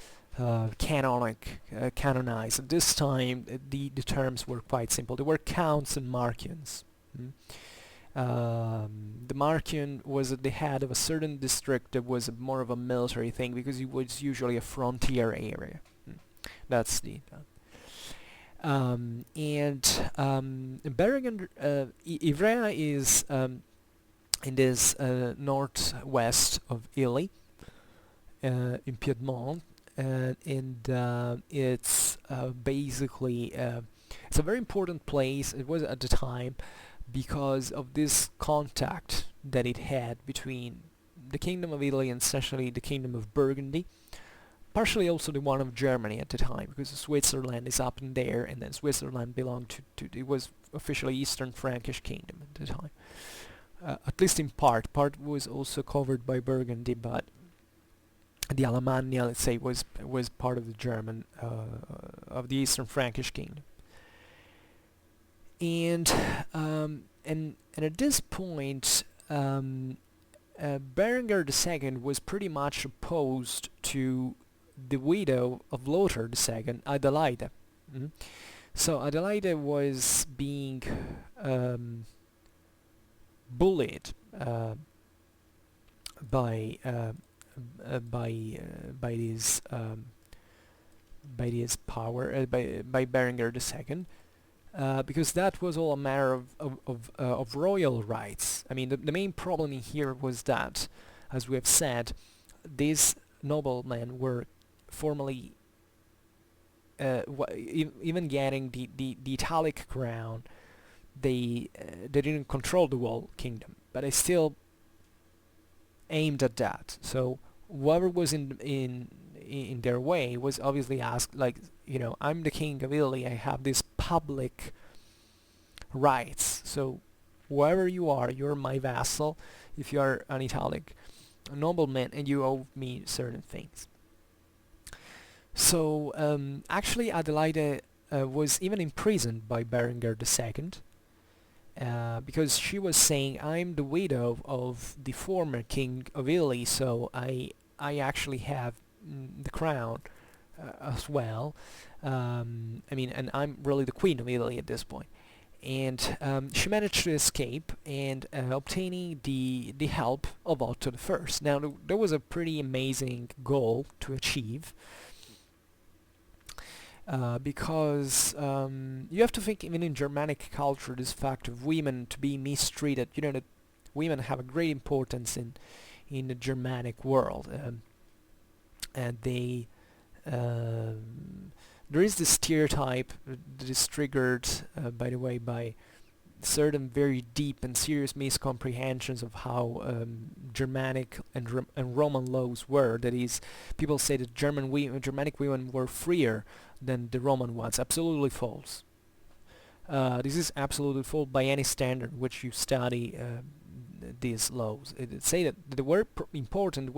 S1: canonized. At this time the terms were quite simple. They were counts and Marcians. The Marcian was at the head of a certain district that was more of a military thing, because it was usually a frontier area. That's the Berengar Ivrea is in this northwest of Italy, in Piedmont, and it's basically it's a very important place. It was at the time because of this contact that it had between the Kingdom of Italy and especially the Kingdom of Burgundy, partially also the one of Germany at the time, because Switzerland is up in there, and then Switzerland belonged to it was officially Eastern Frankish Kingdom at the time, at least in part was also covered by Burgundy, but the Alemannia, let's say, was part of the German of the Eastern Frankish Kingdom. And at this point Berengar II was pretty much opposed to the widow of Lothar II, Adelaide. So Adelaide was being bullied by Berengar II, because that was all a matter of royal rights. I mean, the main problem here was that, as we have said, these noblemen were formally even getting the Italic crown. They didn't control the whole kingdom, but they still aimed at that. So whoever was in their way was obviously asked, like, I'm the king of Italy, I have these public rights, so whoever you are, you're my vassal if you are an Italic nobleman, and you owe me certain things. So actually Adelaide was even imprisoned by Berengar II, because she was saying, I'm the widow of the former king of Italy, so I actually have the crown as well. I mean, and I'm really the queen of Italy at this point. And she managed to escape, and obtaining the help of Otto I. Now, there was a pretty amazing goal to achieve, because you have to think, even in Germanic culture, this fact of women to be mistreated, that women have a great importance in the Germanic world, and they there is this stereotype that is triggered, by the way, by certain very deep and serious miscomprehensions of how Germanic and Roman laws were. That is, people say that Germanic women were freer than the Roman ones. Absolutely false. This is absolutely false by any standard which you study these laws. It say that they were important.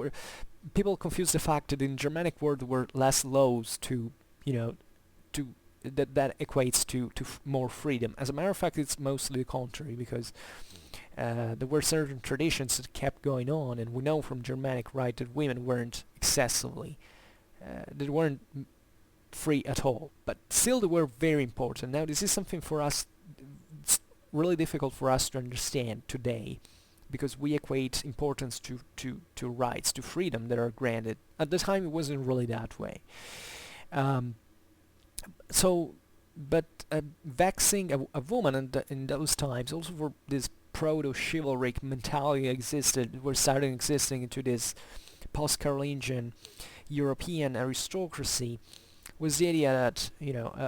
S1: People confuse the fact that in Germanic world there were less laws to, to that equates to more freedom. As a matter of fact, it's mostly the contrary, because there were certain traditions that kept going on, and we know from Germanic, right, that women weren't excessively, they weren't free at all, but still they were very important. Now this is something for us, it's really difficult for us to understand today, because we equate importance to rights, to freedom that are granted. At the time it wasn't really that way. But vexing a woman in those times, also for this proto-chivalric mentality existed, were starting existing into this post-Carolingian European aristocracy, was the idea that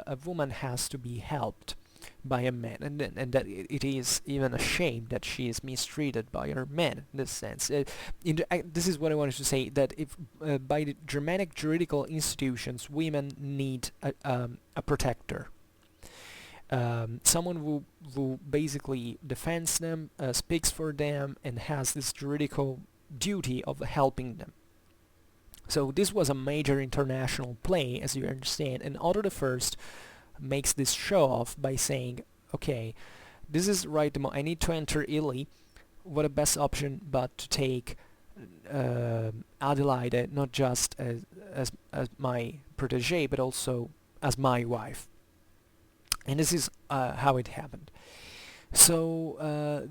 S1: a woman has to be helped by a man, and that it is even a shame that she is mistreated by her men in this sense. This is what I wanted to say, that if by the Germanic juridical institutions women need a protector, someone who basically defends them, speaks for them, and has this juridical duty of helping them. So this was a major international play, as you understand, and Otto I makes this show off by saying, okay, this is right, I need to enter Italy. What a best option but to take Adelaide, not just as my protege, but also as my wife. And this is how it happened. So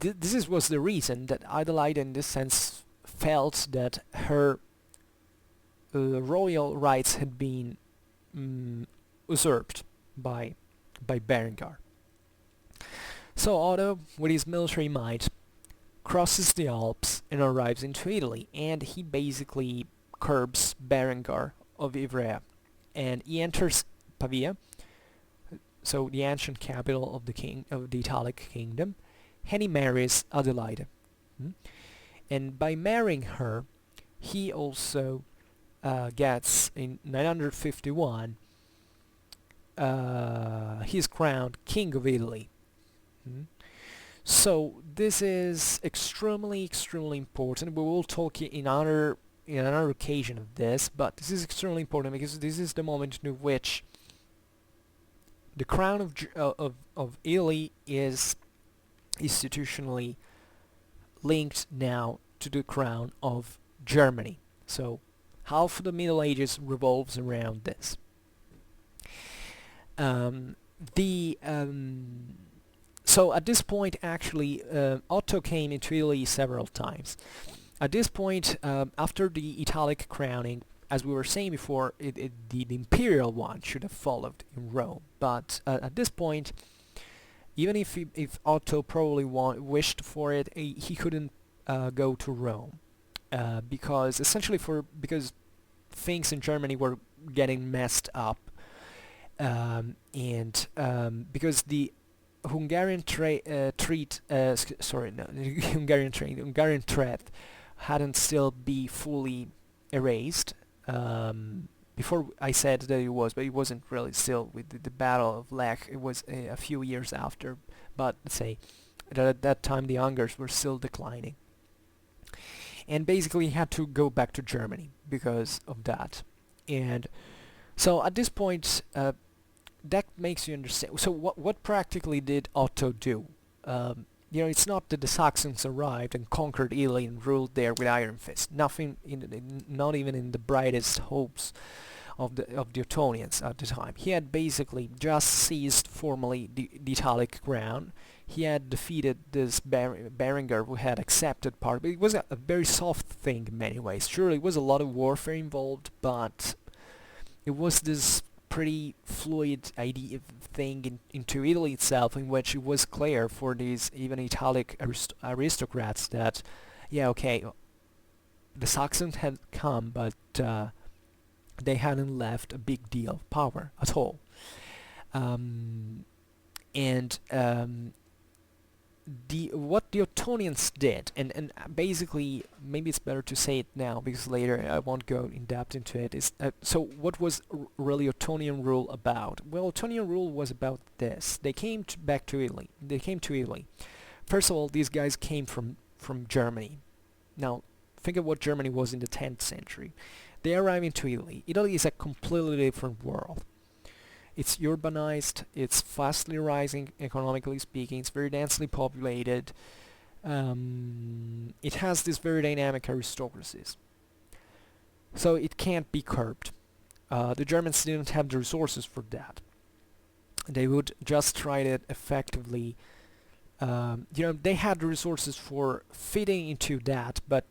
S1: this was the reason that Adelaide, in this sense, felt that her royal rights had been usurped by Berengar. So Otto, with his military might, crosses the Alps and arrives into Italy, and he basically curbs Berengar of Ivrea, and he enters Pavia, so the ancient capital of the Italic kingdom, and he marries Adelaide. And by marrying her, he also gets, in 951, he is crowned King of Italy. So this is extremely important. We will talk in another occasion of this, but this is extremely important because this is the moment in which the crown of Italy is institutionally linked now to the crown of Germany. So half of the Middle Ages revolves around this. So at this point, actually, Otto came into Italy several times. At this point, after the Italic crowning, as we were saying before, the imperial one should have followed in Rome. But at this point, even if Otto probably wished for it, he couldn't go to Rome because things in Germany were getting messed up, and because the Hungarian Hungarian threat hadn't still be fully erased. Before I said that it was, but it wasn't really still with the Battle of Lech. It was a few years after, but let's say that at that time the Hungars were still declining. And basically he had to go back to Germany because of that. And so at this point, that makes you understand. So what practically did Otto do? It's not that the Saxons arrived and conquered Italy and ruled there with iron fist. Nothing, not even in the brightest hopes of the Ottonians at the time. He had basically just seized formally the Italic crown. He had defeated this Berengar, who had accepted part, but it was a very soft thing in many ways. Surely it was a lot of warfare involved, but it was this pretty fluid idea thing into Italy itself, in which it was clear for these even Italic aristocrats that, yeah, okay, the Saxons had come, but they hadn't left a big deal of power at all. And what the Ottonians did, and basically, maybe it's better to say it now because later I won't go in depth into it, is so what was really Ottonian rule about? Well, Ottonian rule was about this. They came back to Italy. They came to Italy. First of all, these guys came from Germany. Now, think of what Germany was in the 10th century. They arrive into Italy. Italy is a completely different world. It's urbanized, it's fastly rising economically speaking, it's very densely populated, it has these very dynamic aristocracies. So it can't be curbed. The Germans didn't have the resources for that. They would just try to effectively, they had the resources for fitting into that, but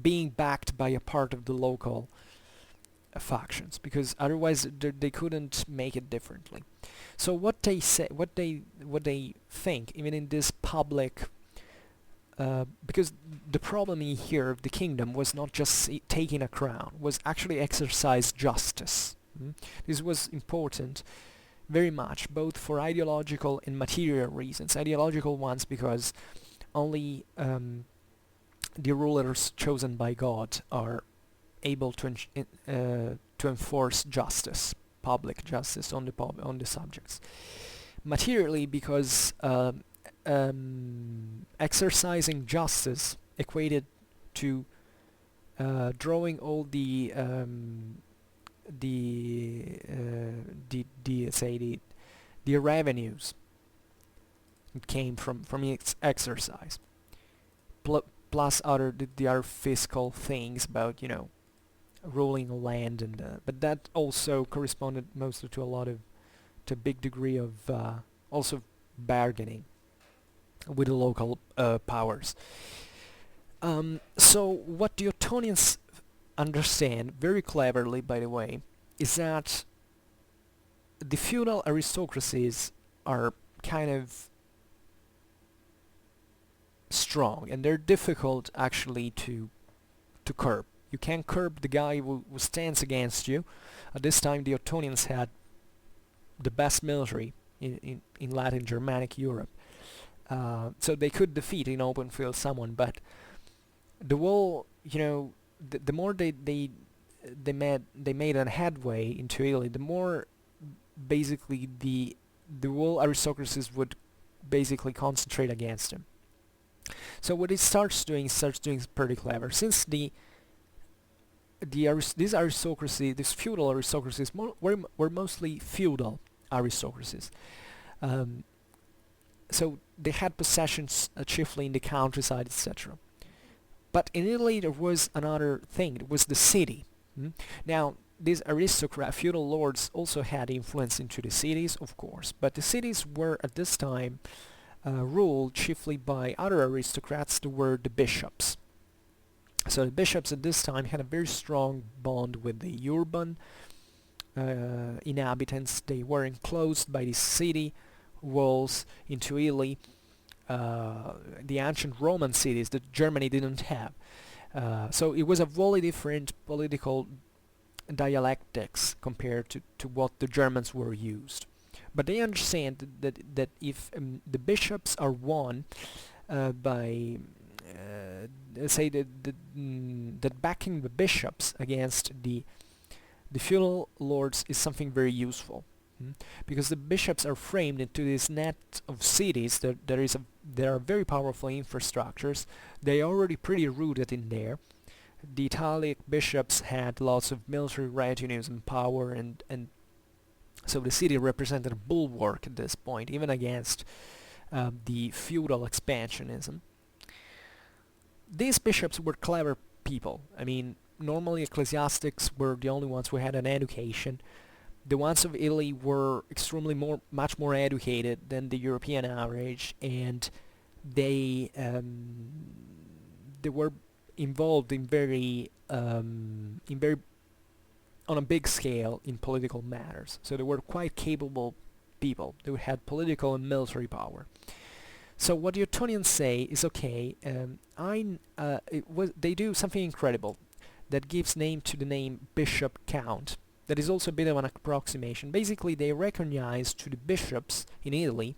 S1: being backed by a part of the local factions, because otherwise they couldn't make it differently. So what they say, what they think, even in this public, because the problem in here of the kingdom was not just taking a crown, was actually exercise justice. This was important very much, both for ideological and material reasons. Ideological ones because only the rulers chosen by God are able to enforce justice, public justice on the subjects. Materially, because exercising justice equated to drawing all the revenues that came from its exercise, plus the other fiscal things about ruling land, and but that also corresponded mostly to a big degree of also bargaining with the local powers. So what the Ottonians understand very cleverly, by the way, is that the feudal aristocracies are kind of strong, and they're difficult actually to curb. You can't curb the guy who stands against you. At this time, the Ottonians had the best military in Latin Germanic Europe, so they could defeat in open field someone. But the whole, the more they made a headway into Italy, the more basically the whole aristocracies would basically concentrate against him. So what it starts doing is pretty clever. Since these aristocracy, these feudal aristocracies, were mostly feudal aristocracies. So they had possessions chiefly in the countryside, etc. But in Italy there was another thing. It was the city. Now these feudal lords also had influence into the cities, of course, but the cities were at this time ruled chiefly by other aristocrats. Who were the bishops. So the bishops at this time had a very strong bond with the urban inhabitants. They were enclosed by the city walls into Italy, the ancient Roman cities that Germany didn't have. So it was a wholly different political dialectics compared to what the Germans were used. But they understand that if the bishops are won by say that backing the bishops against the feudal lords is something very useful, because the bishops are framed into this net of cities that there are very powerful infrastructures. They are already pretty rooted in there. The Italic bishops had lots of military retinues and power, and so the city represented a bulwark at this point, even against the feudal expansionism. These bishops were clever people. I mean, normally ecclesiastics were the only ones who had an education. The ones of Italy were much more educated than the European average, and they were involved in very on a big scale in political matters. So they were quite capable people. They had political and military power. So what the Ottonians say is, okay, they do something incredible. that gives name to the name bishop-count. That is also a bit of an approximation. Basically, they recognize to the bishops in Italy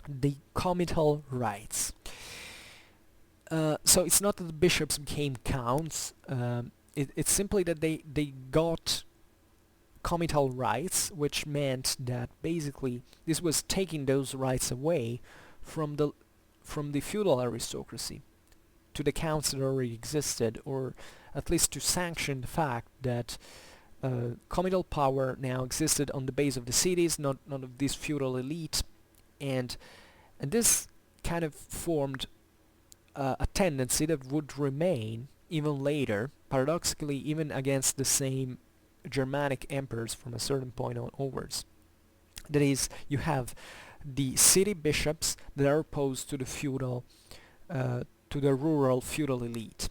S1: the comital rights. So it's not that the bishops became counts, it's simply that they got comital rights, which meant that basically this was taking those rights away from the feudal aristocracy to the counts that already existed, or at least to sanction the fact that comital power now existed on the base of the cities, not of this feudal elite, and this kind of formed a tendency that would remain even later, paradoxically, even against the same Germanic emperors from a certain point onwards. That is, you have the city bishops that are opposed to the feudal, to the rural feudal elite.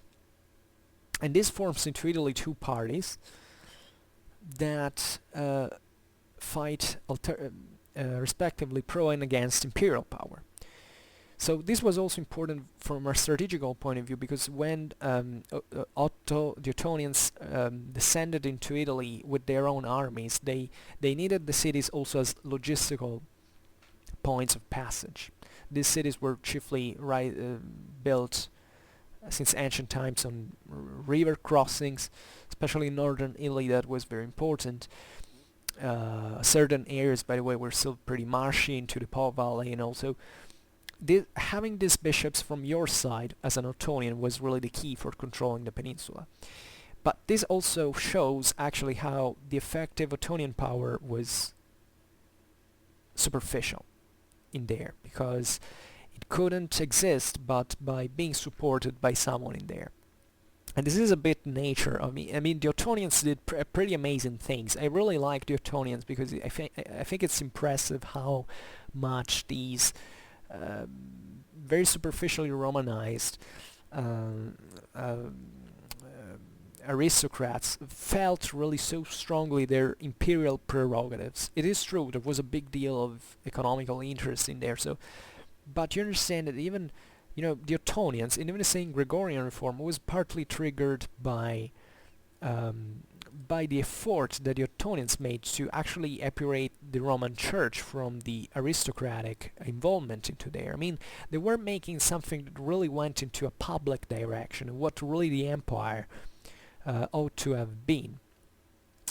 S1: And this forms into Italy two parties that fight respectively pro and against imperial power. So this was also important from a strategical point of view, because when Otto, the Ottonians, descended into Italy with their own armies, they needed the cities also as logistical points of passage. These cities were chiefly built since ancient times on river crossings, especially in northern Italy. That was very important. Certain areas, by the way, were still pretty marshy into the Po Valley, and also having these bishops from your side as an Ottonian was really the key for controlling the peninsula. But this also shows actually how the effective Ottonian power was superficial in there, because it couldn't exist but by being supported by someone in there. And this is a bit nature of me. I mean, the Ottonians did pretty amazing things. I really like the Ottonians because I think it's impressive how much these very superficially Romanized aristocrats felt really so strongly their imperial prerogatives. It is true, there was a big deal of economical interest in there, so, but you understand that even, you know, the Ottonians, and even the same Gregorian reform, was partly triggered by the effort that the Ottonians made to actually epurate the Roman Church from the aristocratic involvement into there. I mean, they were making something that really went into a public direction, what really the empire ought to have been.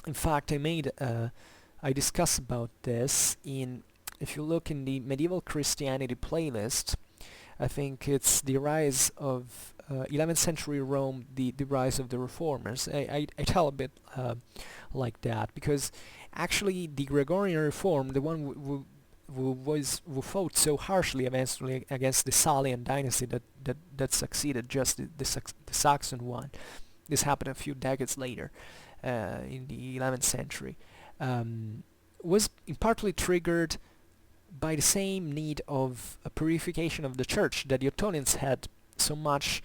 S1: In fact, I discuss about this if you look in the medieval Christianity playlist. I think it's the rise of 11th century Rome, the rise of the reformers. I tell a bit like that, because actually the Gregorian reform, the one who fought so harshly eventually against the Salian dynasty that succeeded just the Saxon one. This happened a few decades later, in the 11th century, was partly triggered by the same need of a purification of the church that the Ottonians had so much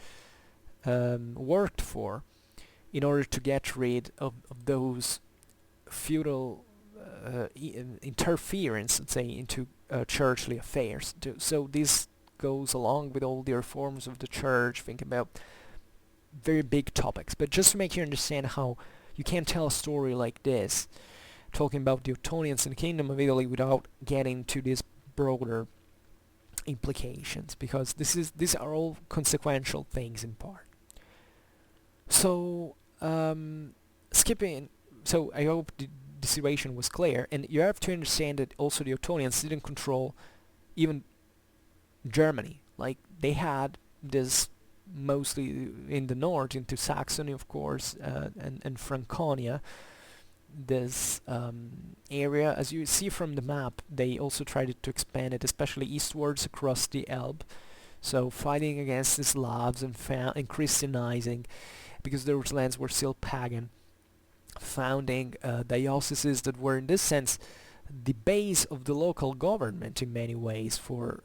S1: worked for, in order to get rid of those feudal interference, let's say, into churchly affairs. So this goes along with all the reforms of the church. Think about very big topics, but just to make you understand how you can't tell a story like this, talking about the Ottonians and the Kingdom of Italy, without getting to these broader implications, because these are all consequential things in part. So skipping, so I hope the situation was clear, and you have to understand that also the Ottonians didn't control even Germany. Like, they had this mostly in the north into Saxony, of course, and Franconia, this area. As you see from the map, they also tried to expand it, especially eastwards across the Elbe, so fighting against the Slavs and Christianizing, because those lands were still pagan, founding dioceses that were in this sense the base of the local government in many ways for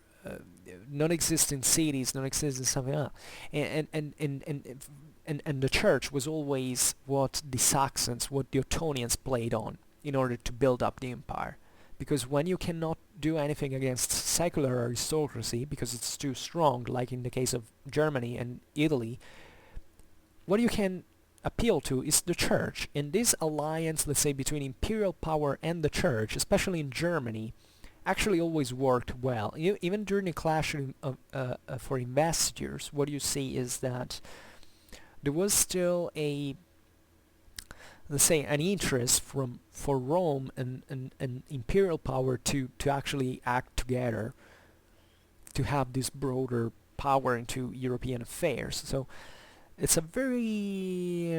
S1: non-existent cities, non-existent something else. And the church was always what the Saxons, what the Ottonians played on in order to build up the empire. Because when you cannot do anything against secular aristocracy, because it's too strong, like in the case of Germany and Italy, what you can appeal to is the church, and this alliance, let's say, between imperial power and the church, especially in Germany, actually always worked well. Even during the clash for investitures, what you see is that there was still a, let's say, an interest for Rome and imperial power to actually act together, to have this broader power into European affairs. So it's a very,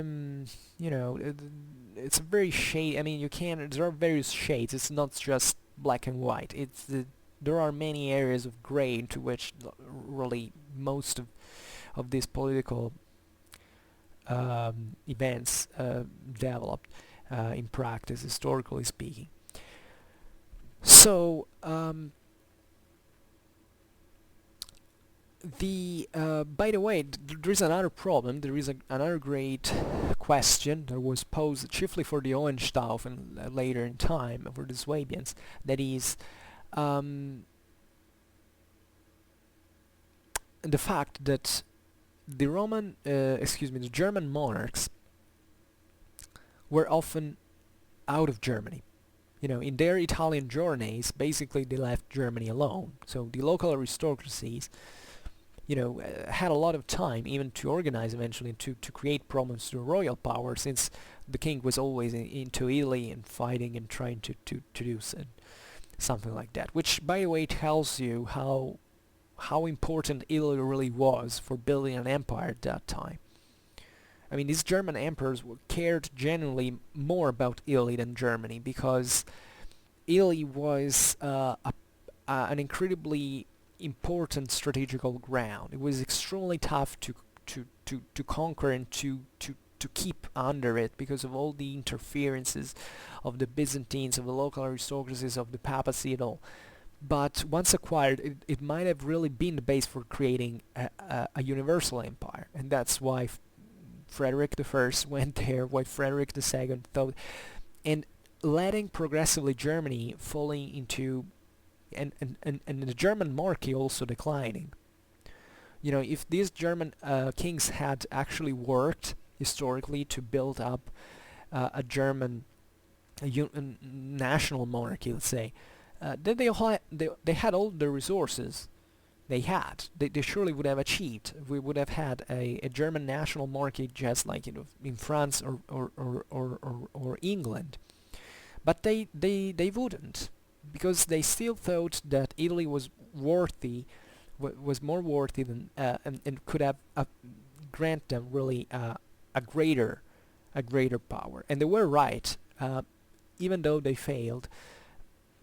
S1: it's a very shade. I mean, there are various shades. It's not just black and white. There are many areas of gray into which really most of these political events developed in practice, historically speaking. So by the way, there is another problem. There is another great question that was posed chiefly for the Hohenstaufen later in time for the Swabians. That is the fact that the German monarchs were often out of Germany. In their Italian journeys, basically they left Germany alone. So the local aristocracies had a lot of time even to organize eventually to create problems to the royal power, since the king was always into Italy and fighting and trying to do something like that, which by the way tells you how important Italy really was for building an empire at that time. I mean, these German emperors cared genuinely more about Italy than Germany, because Italy was an incredibly important strategical ground. It was extremely tough to conquer and to keep under it because of all the interferences of the Byzantines, of the local aristocracies, of the Papacy and all. But once acquired, it might have really been the base for creating a universal empire, and that's why Frederick I went there, why Frederick II thought, and letting progressively Germany falling into and the German monarchy also declining. If these German kings had actually worked historically to build up a German national monarchy, let's say, then they had all the resources they had. They surely would have achieved. We would have had a German national monarchy just like in France or England, but they wouldn't, because they still thought that Italy was worthy, was more worthy than and could have grant them really a greater power. And they were right, even though they failed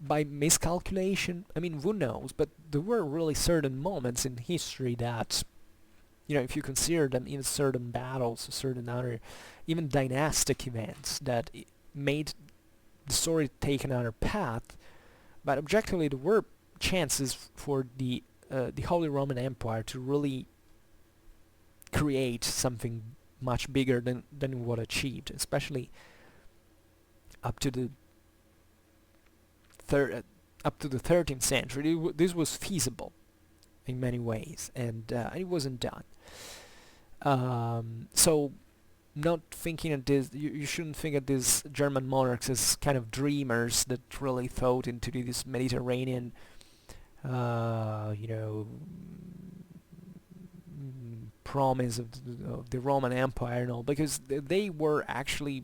S1: by miscalculation. I mean, who knows? But there were really certain moments in history that, if you consider them, even certain battles, certain other, even dynastic events that made the story take another path. But objectively, there were chances for the Holy Roman Empire to really create something much bigger than what achieved, especially up to the 13th century. This was feasible in many ways, and it wasn't done. So, not thinking of this, you shouldn't think of these German monarchs as kind of dreamers that really thought into this Mediterranean, promise of the Roman Empire and all, because they were actually,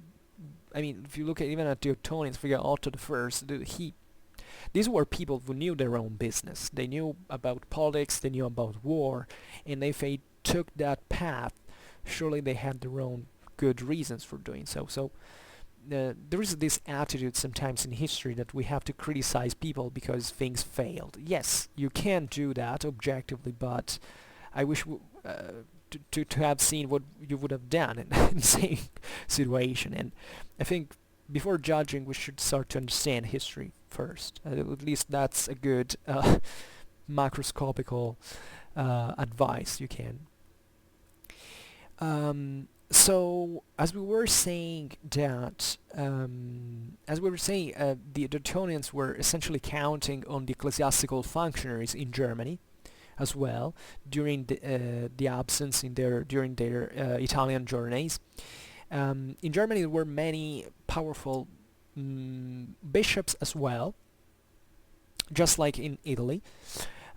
S1: I mean, if you look at even at the Ottonians, forget Otto I, these were people who knew their own business. They knew about politics, they knew about war, and if they took that path, surely they had their own good reasons for doing so. So there is this attitude sometimes in history that we have to criticize people because things failed. Yes, you can do that objectively, but I wish to have seen what you would have done in the same situation. And I think before judging, we should start to understand history first. At least that's a good macroscopical advice you can. So as we were saying that, the Ottonians were essentially counting on the ecclesiastical functionaries in Germany as well during the absence during their Italian journeys, In Germany there were many powerful bishops as well, just like in Italy.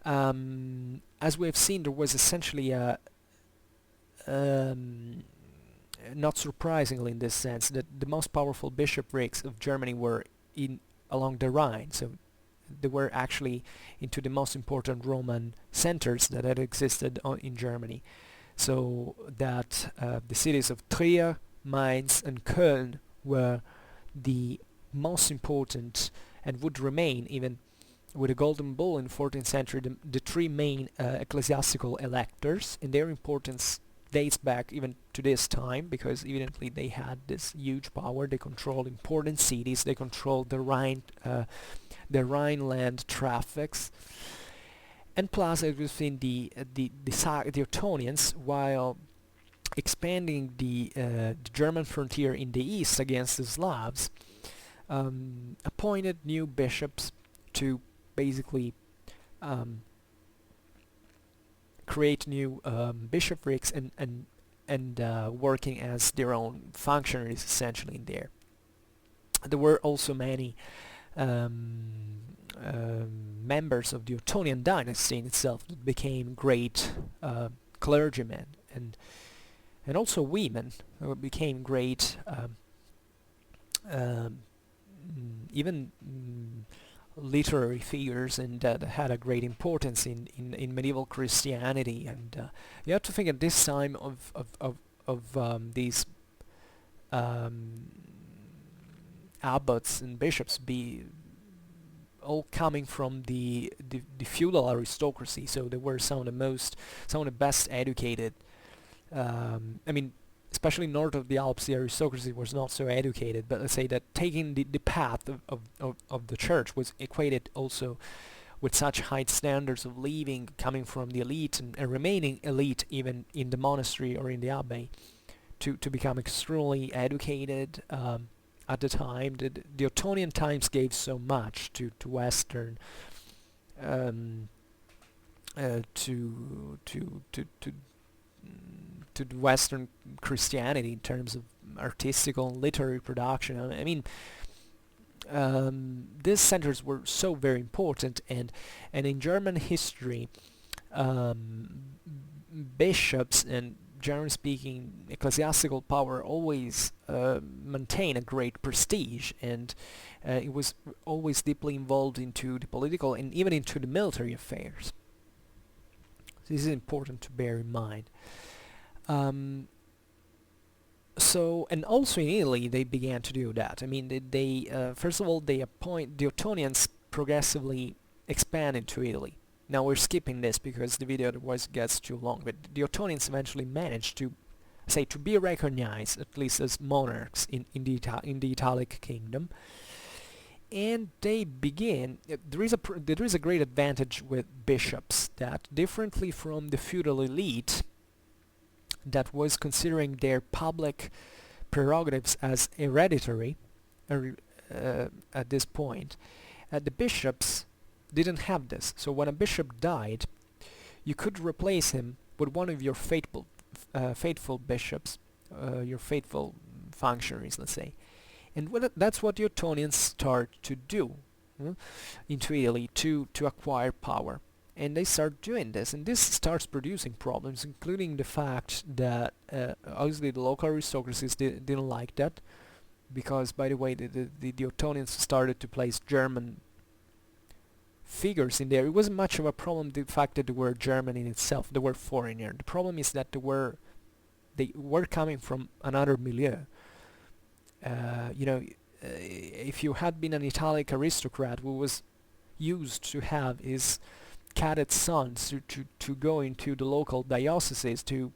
S1: As we have seen, there was essentially a not surprisingly in this sense, that the most powerful bishoprics of Germany were along the Rhine, so they were actually into the most important Roman centers that had existed in Germany. So that the cities of Trier, Mainz and Köln were the most important, and would remain even with the Golden Bull in the 14th century, the three main ecclesiastical electors, and their importance dates back even to this time, because evidently they had this huge power. They controlled important cities, they controlled the Rhineland traffics, and plus within the Ottonians, while expanding the German frontier in the east against the Slavs, appointed new bishops to basically create new bishoprics and working as their own functionaries essentially in there. There were also many members of the Ottonian dynasty in itself that became great clergymen, and also women who became great even literary figures, and that had a great importance in medieval Christianity. And you have to think at this time of these abbots and bishops be all coming from the feudal aristocracy, so they were some of the best educated. I mean, especially north of the Alps, the aristocracy was not so educated, but let's say that taking the path of the church was equated also with such high standards of living, coming from the elite and remaining elite even in the monastery or in the abbey, to become extremely educated. At the time, the Ottonian times gave so much to Western to Western Christianity in terms of artistical and literary production. I mean, these centers were so very important, and in German history, bishops and generally speaking ecclesiastical power always maintain a great prestige, and it was always deeply involved into the political and even into the military affairs. This is important to bear in mind. So, and also in Italy they began to do that. I mean, they first of all, the Ottonians progressively expanded to Italy. Now we're skipping this because the video otherwise gets too long, but the Ottonians eventually managed to be recognized at least as monarchs in the Italic kingdom, and they begin. There is a great advantage with bishops, that differently from the feudal elite that was considering their public prerogatives as hereditary at this point, the bishops didn't have this. So when a bishop died, you could replace him with one of your faithful bishops, your faithful functionaries, let's say. And that's what the Ottonians start to do into Italy to acquire power. And they start doing this, and this starts producing problems, including the fact that obviously the local aristocracies didn't like that, because, by the way, the Ottonians started to place German figures in there. It wasn't much of a problem, the fact that they were German in itself, they were foreigner. The problem is that they were coming from another milieu. If you had been an Italic aristocrat who was used to have his cadet sons to go into the local dioceses to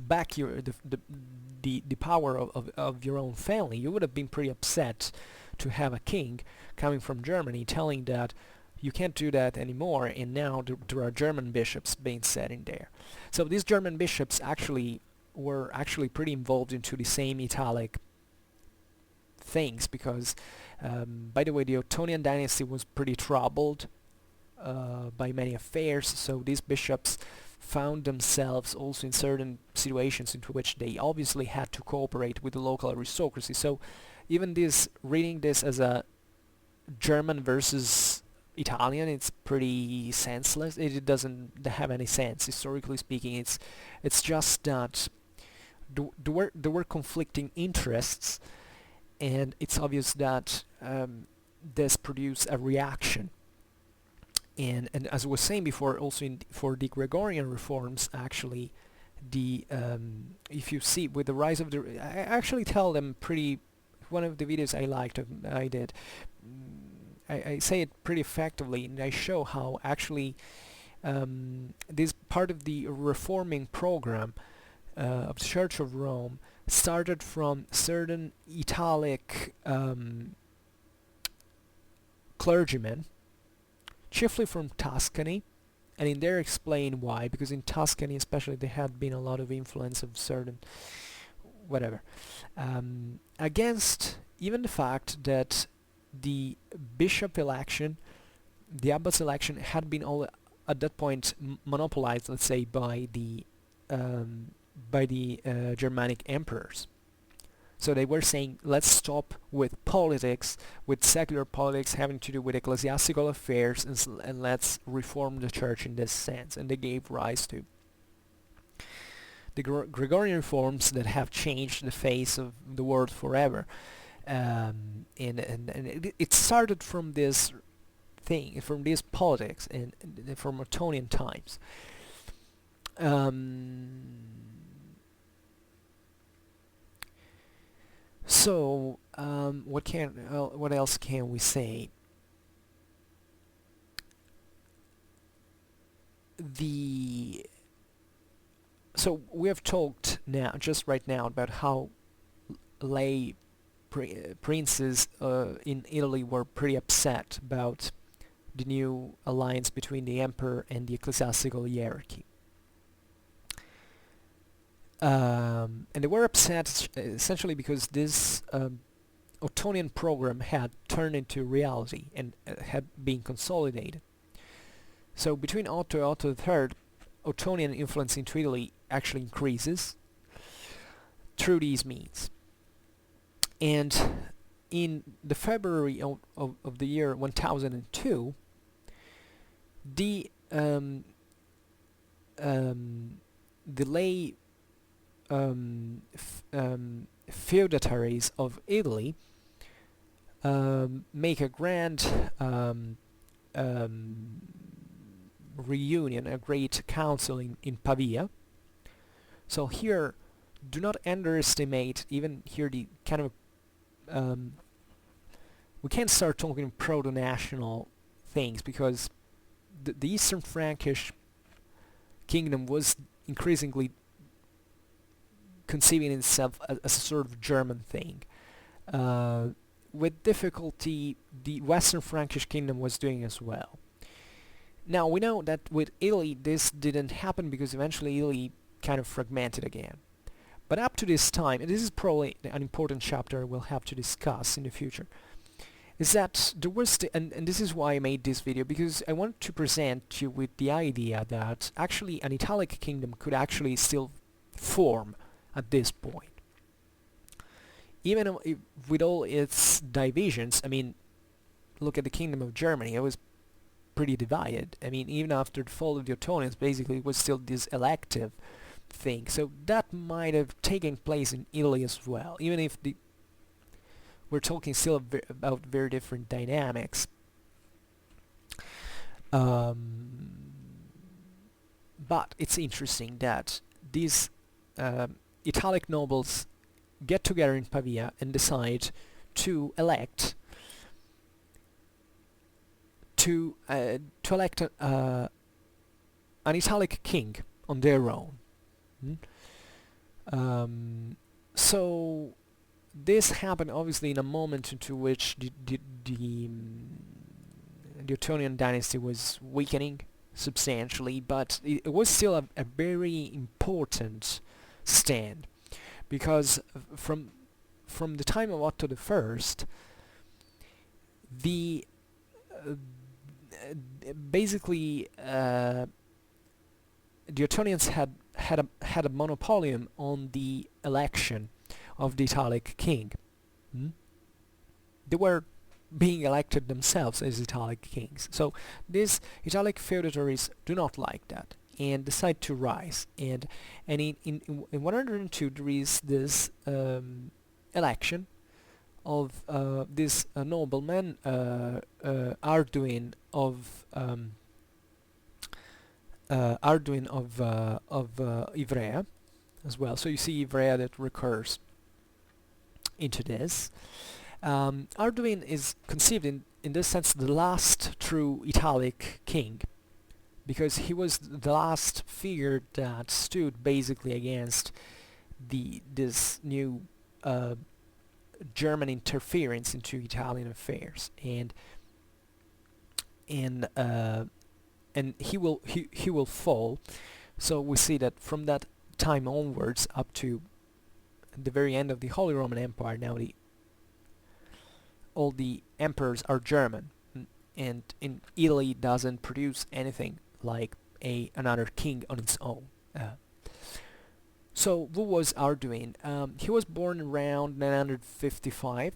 S1: back the power of your own family, you would have been pretty upset to have a king coming from Germany telling that you can't do that anymore, and now there are German bishops being set in there. So these German bishops were actually pretty involved into the same Italic things, because by the way, the Ottonian dynasty was pretty troubled by many affairs, so these bishops found themselves also in certain situations into which they obviously had to cooperate with the local aristocracy. So even this, reading this as a German versus Italian, it's pretty senseless. It doesn't have any sense, historically speaking. It's just that there were conflicting interests, and it's obvious that this produced a reaction. And as I was saying before, also for the Gregorian reforms, actually, if you see with the rise of I actually tell them pretty. One of the videos I did, I say it pretty effectively, and I show how actually this part of the reforming program of the Church of Rome started from certain Italic clergymen, chiefly from Tuscany, and in there explain why, because in Tuscany especially there had been a lot of influence of certain whatever, against even the fact that the bishop election, the abbot's election, had been all at that point monopolized, let's say, by the Germanic emperors. So they were saying, let's stop with politics, with secular politics having to do with ecclesiastical affairs, and let's reform the church in this sense. And they gave rise to the Gregorian reforms that have changed the face of the world forever. And it started from this thing, from this politics, and from Ottonian times. So what else can we say? So we have talked now, just right now, about how lay princes in Italy were pretty upset about the new alliance between the emperor and the ecclesiastical hierarchy. And they were upset essentially because this Ottonian program had turned into reality and had been consolidated. So between Otto and Otto III, Ottonian influence into Italy actually increases through these means. And in the February of the year 1002, the lay feudatories of Italy make a grand reunion, a great council in Pavia. So here, do not underestimate even here the kind of we can't start talking proto-national things, because the Eastern Frankish kingdom was increasingly conceiving itself as a sort of German thing. With difficulty, the Western Frankish kingdom was doing as well. Now we know that with Italy this didn't happen because eventually Italy kind of fragmented again. But up to this time, and this is probably an important chapter we'll have to discuss in the future, is that there was and this is why I made this video, because I want to present you with the idea that actually an Italic kingdom could actually still form at this point. Even with all its divisions, I mean, look at the Kingdom of Germany, it was pretty divided. I mean, even after the fall of the Ottonians, basically it was still this elective thing. So that might have taken place in Italy as well, even if we're talking still about very different dynamics. But it's interesting that these Italic nobles get together in Pavia and decide to elect an Italic king on their own. So this happened obviously in a moment into which the Ottonian dynasty was weakening substantially, but it was still a very important stand, because from the time of Otto I, the basically the Ottonians had a monopolium on the election of the Italic king. They were being elected themselves as Italic kings. So these Italic feudatories do not like that and decide to rise. And in 102 there is this election of this nobleman, Arduin of Ivrea as well. So you see Ivrea that recurs into this. Arduin is conceived in this sense the last true Italic king, because he was the last figure that stood basically against this new German interference into Italian affairs, and he will fall. So we see that from that time onwards up to the very end of the Holy Roman Empire, now all the emperors are German, and in Italy doesn't produce anything like another king on its own. So who was Arduin? He was born around 955.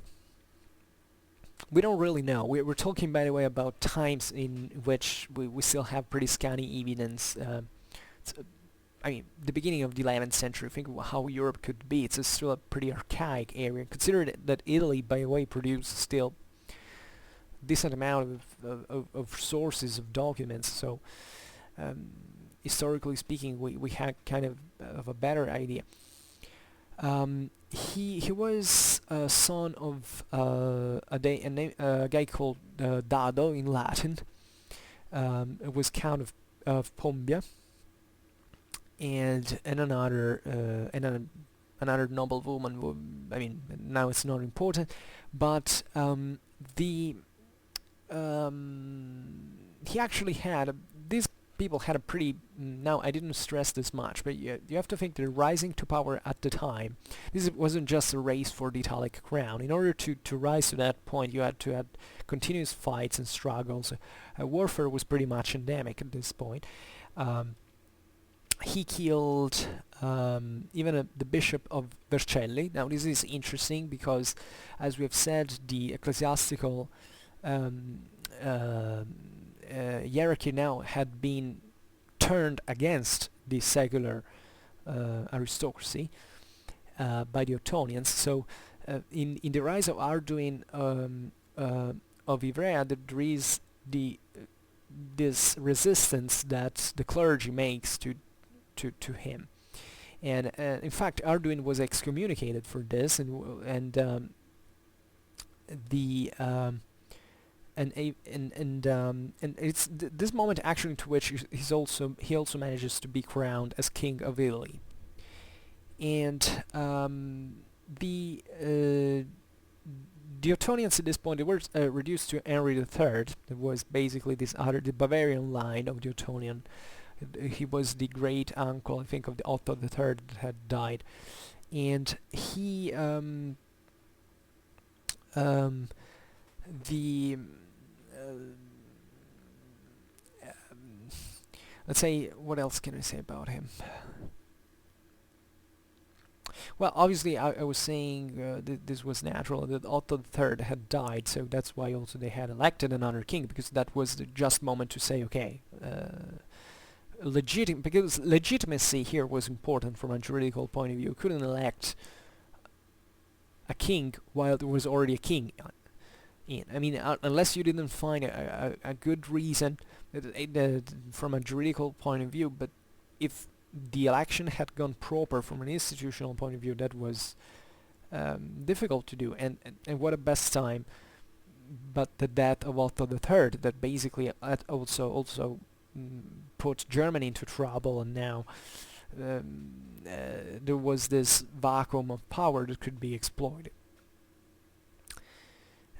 S1: We don't really know. We're talking, by the way, about times in which we still have pretty scanty evidence. I mean, the beginning of the 11th century, think of how Europe could be. It's still a pretty archaic area. Consider that Italy, by the way, produced still decent amount of sources of documents. So, historically speaking, we had kind of a better idea. He was a son of a guy called Dado in Latin. It was Count of Pombia. And another noblewoman. I mean, now it's not important, but he actually had these people had a pretty. Now I didn't stress this much, but you have to think they're rising to power at the time. This wasn't just a race for the Italic crown. In order to rise to that point, you had to have continuous fights and struggles. Warfare was pretty much endemic at this point. He killed even the bishop of Vercelli. Now this is interesting because, as we have said, the ecclesiastical hierarchy now had been turned against the secular aristocracy by the Ottonians. So in the rise of Arduin of Ivrea, there is this resistance that the clergy makes to him, and in fact Arduin was excommunicated for this, and it's this moment actually to which he also manages to be crowned as king of Italy, and the Ottonians at this point, they were reduced to Henry III. That was basically the Bavarian line of the Ottonian. He was the great uncle, I think, of the Otto III that had died, and he let's say, what else can I say about him? Well, obviously, I was saying this was natural, that Otto III had died, so that's why also they had elected another king, because that was the just moment to say, okay, because legitimacy here was important from a juridical point of view. You couldn't elect a king while there was already a king in. I mean, unless you didn't find a good reason from a juridical point of view, but if the election had gone proper from an institutional point of view, that was difficult to do. And what a best time but the death of Otto III, that basically also put Germany into trouble, and now there was this vacuum of power that could be exploited.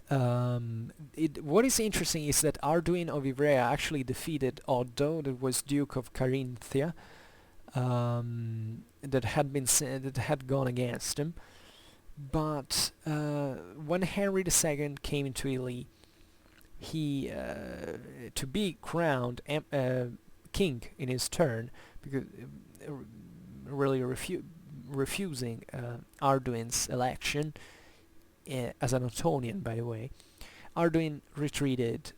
S1: What is interesting is that Arduin of Ivrea actually defeated Otto, that was Duke of Carinthia, that had gone against him. But when Henry II came into Italy, he to be crowned king in his turn, because really refusing Arduin's election as an Ottonian, by the way. Arduin retreated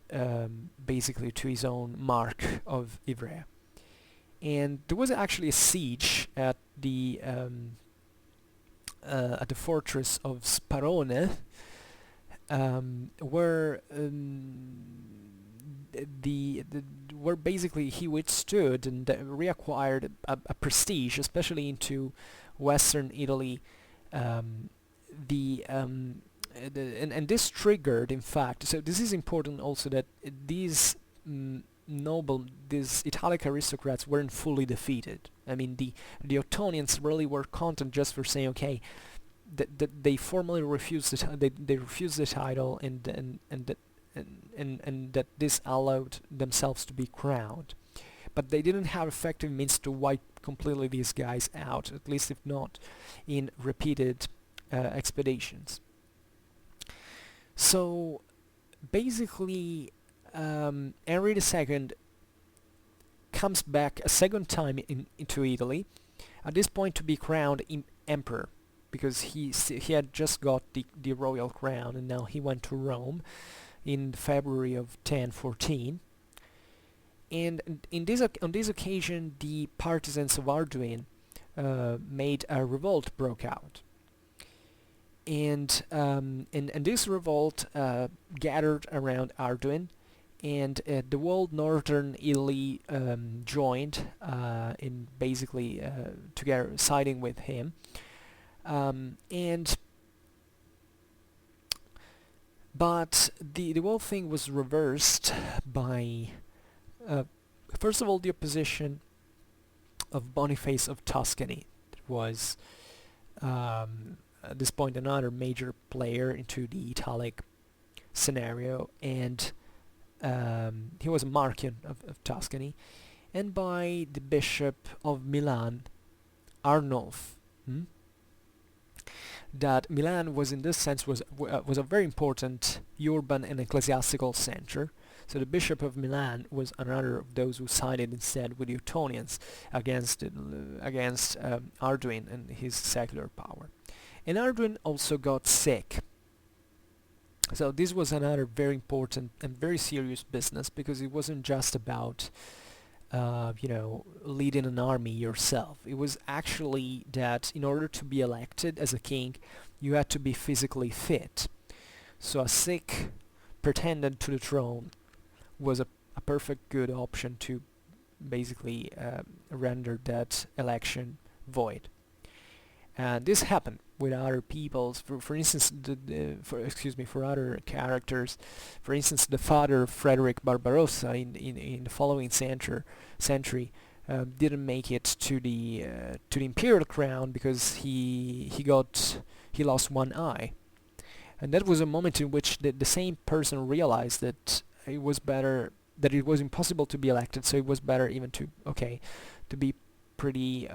S1: basically to his own mark of Ivrea, and there was actually a siege at the fortress of Sparone, where where basically he withstood and reacquired a prestige, especially into Western Italy. And this triggered, in fact, so this is important also, that these these Italic aristocrats weren't fully defeated. I mean, the Ottonians really were content just for saying, okay, that they formally refused they refused the title, and that this allowed themselves to be crowned. But they didn't have effective means to wipe completely these guys out, at least if not in repeated expeditions. So basically, Henry II comes back a second time into Italy, at this point to be crowned emperor, because he had just got the royal crown, and now he went to Rome in February of 1014. And on this occasion, the partisans of Arduin made a revolt broke out. And this revolt gathered around Arduin, and the whole northern Italy joined in basically together siding with him. But the whole thing was reversed by first of all the opposition of Boniface of Tuscany. That was at this point another major player into the Italic scenario, and he was a Marquian of Tuscany, and by the Bishop of Milan, Arnulf. That Milan was, in this sense, was a very important urban and ecclesiastical center. So the Bishop of Milan was another of those who sided instead with the Ottonians against Arduin and his secular power. And Arduin also got sick. So this was another very important and very serious business, because it wasn't just about leading an army yourself. It was actually that in order to be elected as a king, you had to be physically fit. So a sick pretendant to the throne was a perfect good option to basically render that election void. And this happened with other peoples. For instance, for other characters. For instance, the father of Frederick Barbarossa in the following century didn't make it to the imperial crown because he lost one eye, and that was a moment in which the same person realized that it was impossible to be elected. So it was better even to be pretty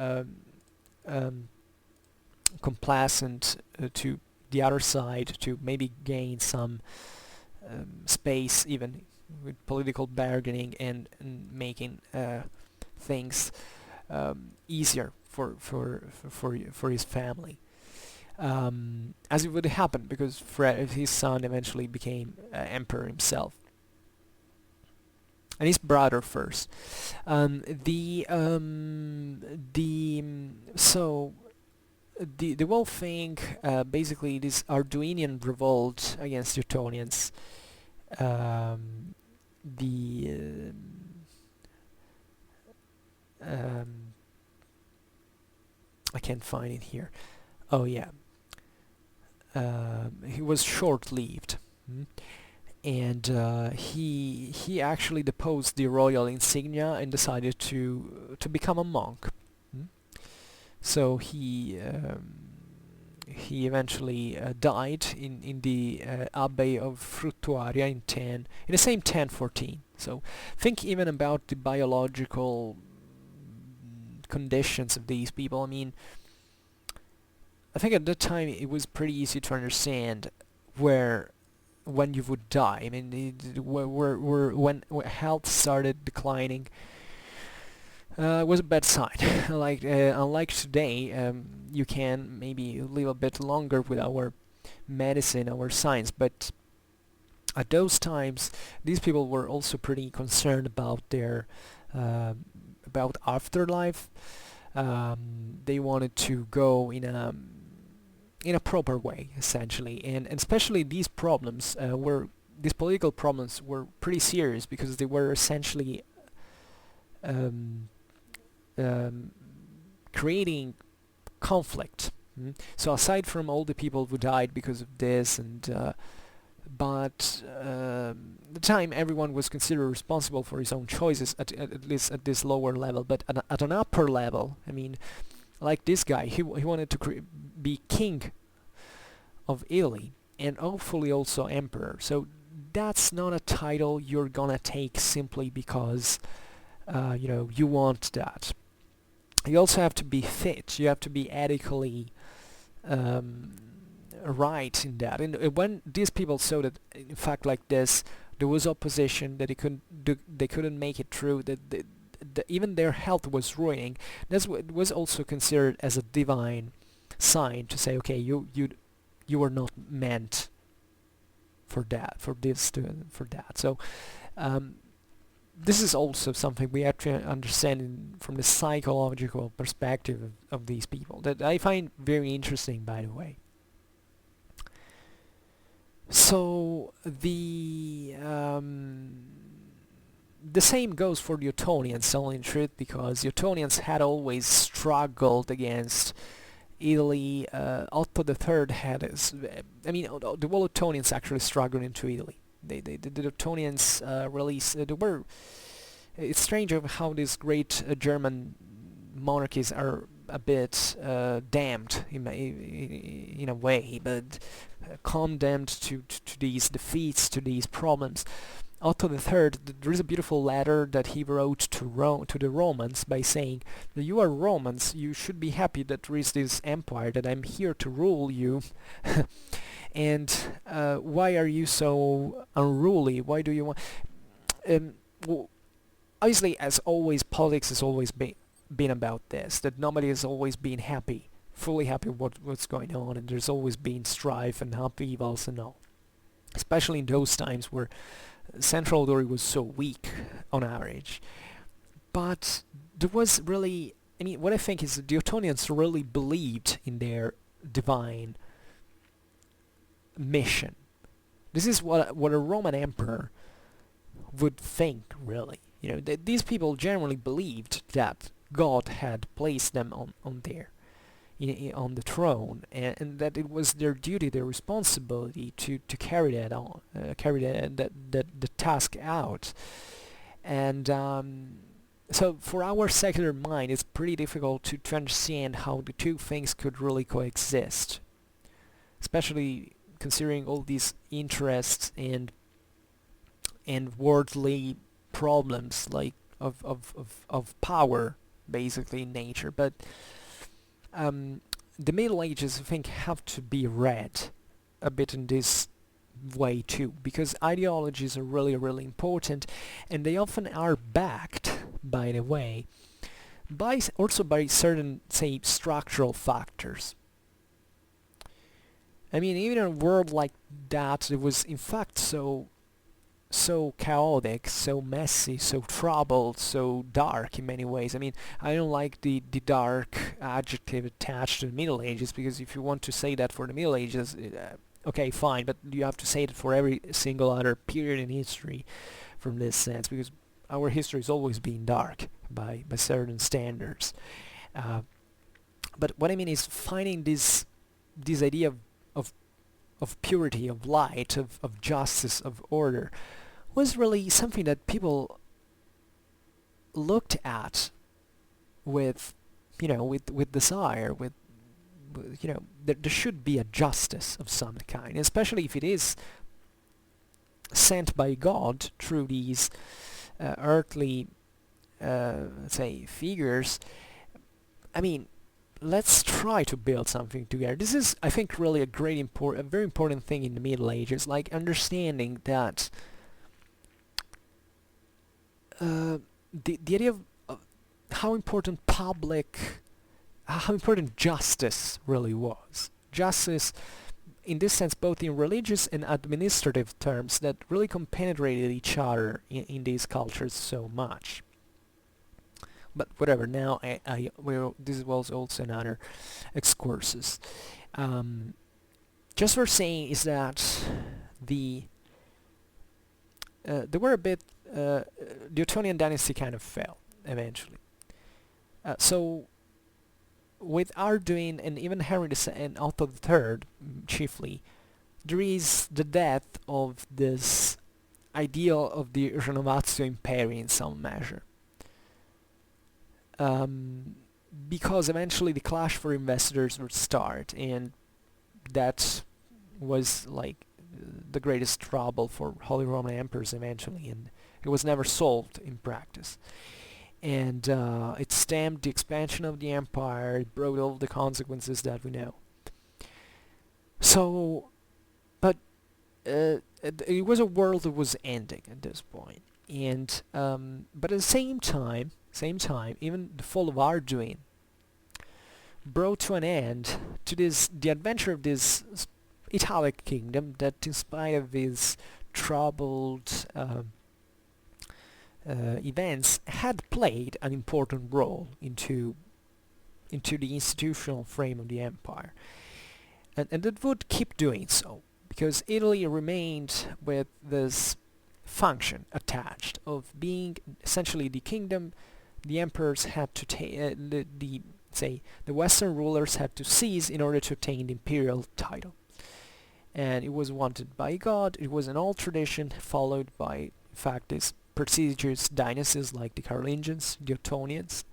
S1: complacent to the other side, to maybe gain some space even with political bargaining and making things easier for his family, as it would happen, because his son eventually became emperor himself, and his brother first. The whole thing, basically, this Arduinian revolt against the Ottonians, I can't find it here. Oh yeah, he was short-lived, and he actually deposed the royal insignia and decided to become a monk. So he eventually died in the Abbey of Frutuaria in the same 1014. So think even about the biological conditions of these people. I mean, I think at that time it was pretty easy to understand when you would die. I mean, when health started declining, was a bad sign. Like unlike today, you can maybe live a bit longer with our medicine, our science, but at those times, these people were also pretty concerned about their about afterlife. They wanted to go in a proper way, essentially, and especially these problems were these political problems were pretty serious because they were essentially um, um, creating conflict. So aside from all the people who died because of this, and but the time everyone was considered responsible for his own choices, at least at this lower level. But at an upper level, I mean, like this guy, he wanted to be king of Italy and hopefully also emperor. So that's not a title you're gonna take simply because you want that. You also have to be fit. You have to be ethically right in that. And when these people saw that, in fact, like this, there was opposition, that they couldn't make it through, that even their health was ruining. That's what was also considered as a divine sign to say, okay, you were not meant for that, for that. So this is also something we have to understand from the psychological perspective of these people, that I find very interesting, by the way. So the same goes for the Ottonians, only in truth, because the Ottonians had always struggled against Italy. Otto III had, I mean, the whole Ottonians actually struggled into Italy. The Ottonians they were. It's strange of how these great German monarchies are a bit damned in a way, but condemned to these defeats, to these problems. Otto III, there is a beautiful letter that he wrote to the Romans by saying that you are Romans, you should be happy that there is this empire, that I'm here to rule you. And why are you so unruly? Why do you want... Well, obviously, as always, politics has always been about this, that nobody has always been happy, fully happy with what's going on, and there's always been strife and upheavals and all. Especially in those times where central authority was so weak on average. But there was really... I mean, what I think is that the Ottonians really believed in their divine mission. This is what a Roman emperor would think, really. These people generally believed that God had placed them on the throne, and that it was their duty, their responsibility to carry that on, carry the task out. And so for our secular mind, it's pretty difficult to understand how the two things could really coexist, especially considering all these interests and worldly problems, like of power, basically, in nature. But the Middle Ages, I think, have to be read a bit in this way too, because ideologies are really, really important, and they often are backed, by the way, by certain, say, structural factors. I mean, even in a world like that, it was in fact so chaotic, so messy, so troubled, so dark in many ways. I mean, I don't like the dark adjective attached to the Middle Ages, because if you want to say that for the Middle Ages, okay, fine, but you have to say it for every single other period in history from this sense, because our history has always been dark by certain standards. But what I mean is finding this idea of purity, of light, of justice, of order, was really something that people looked at with desire, with there should be a justice of some kind, especially if it is sent by God through these earthly, let's say, figures. I mean, let's try to build something together. This is, I think, really a very important thing in the Middle Ages, like understanding that the idea of how important how important justice really was. Justice, in this sense, both in religious and administrative terms, that really compenetrated each other in these cultures so much. But whatever. Now, this was also another excursus. Just for saying is that there were a bit. The Ottonian dynasty kind of fell eventually. So with Arduin and even Henry II and Otto III chiefly, there is the death of this ideal of the Renovatio Imperii in some measure. Because eventually the clash for investors would start, and that was like the greatest trouble for Holy Roman Emperors eventually, and it was never solved in practice. And it stemmed the expansion of the empire, it brought all the consequences that we know. So, but it was a world that was ending at this point. And but at the same time, even the fall of Arduin brought to an end to the adventure of this Italic kingdom that, in spite of its troubled events, had played an important role into the institutional frame of the empire, and that would keep doing so, because Italy remained with this function attached of being essentially the kingdom the emperors had to take, the Western rulers had to seize in order to obtain the imperial title. And it was wanted by God. It was an old tradition followed by, in fact, these prestigious dynasties like the Carolingians, the Ottonians.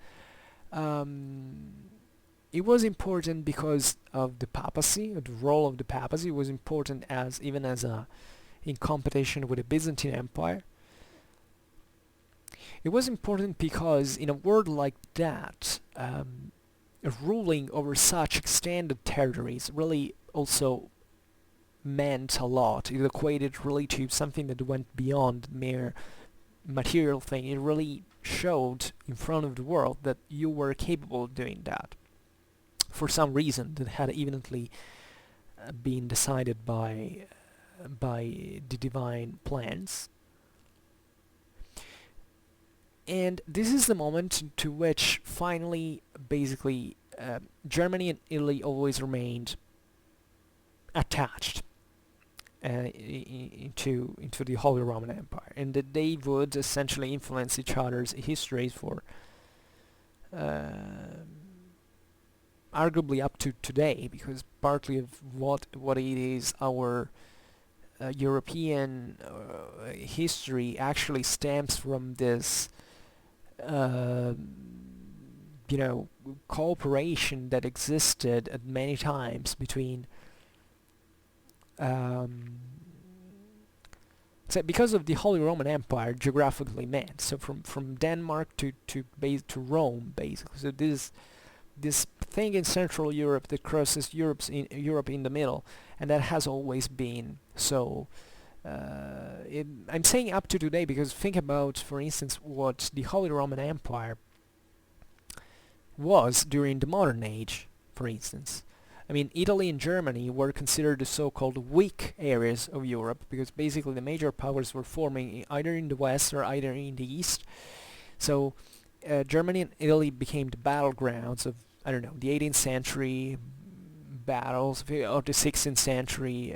S1: It was important because of the papacy, the role of the papacy. It was important even as in competition with the Byzantine Empire. It was important because in a world like that, ruling over such extended territories really also meant a lot. It equated really to something that went beyond mere material thing. It really showed in front of the world that you were capable of doing that for some reason that had evidently been decided by the divine plans. And this is the moment to which finally, basically, Germany and Italy always remained attached into the Holy Roman Empire, and that they would essentially influence each other's histories for arguably up to today, because partly of what it is our European history actually stems from this cooperation that existed at many times between so because of the Holy Roman Empire geographically meant, so from Denmark to Rome, basically. So this thing in Central Europe that crosses Europe in the middle, and that has always been so. I'm saying up to today because think about, for instance, what the Holy Roman Empire was during the modern age, for instance. I mean, Italy and Germany were considered the so-called weak areas of Europe because basically the major powers were forming either in the west or either in the east. So Germany and Italy became the battlegrounds of, I don't know, the 18th century battles, of the 16th century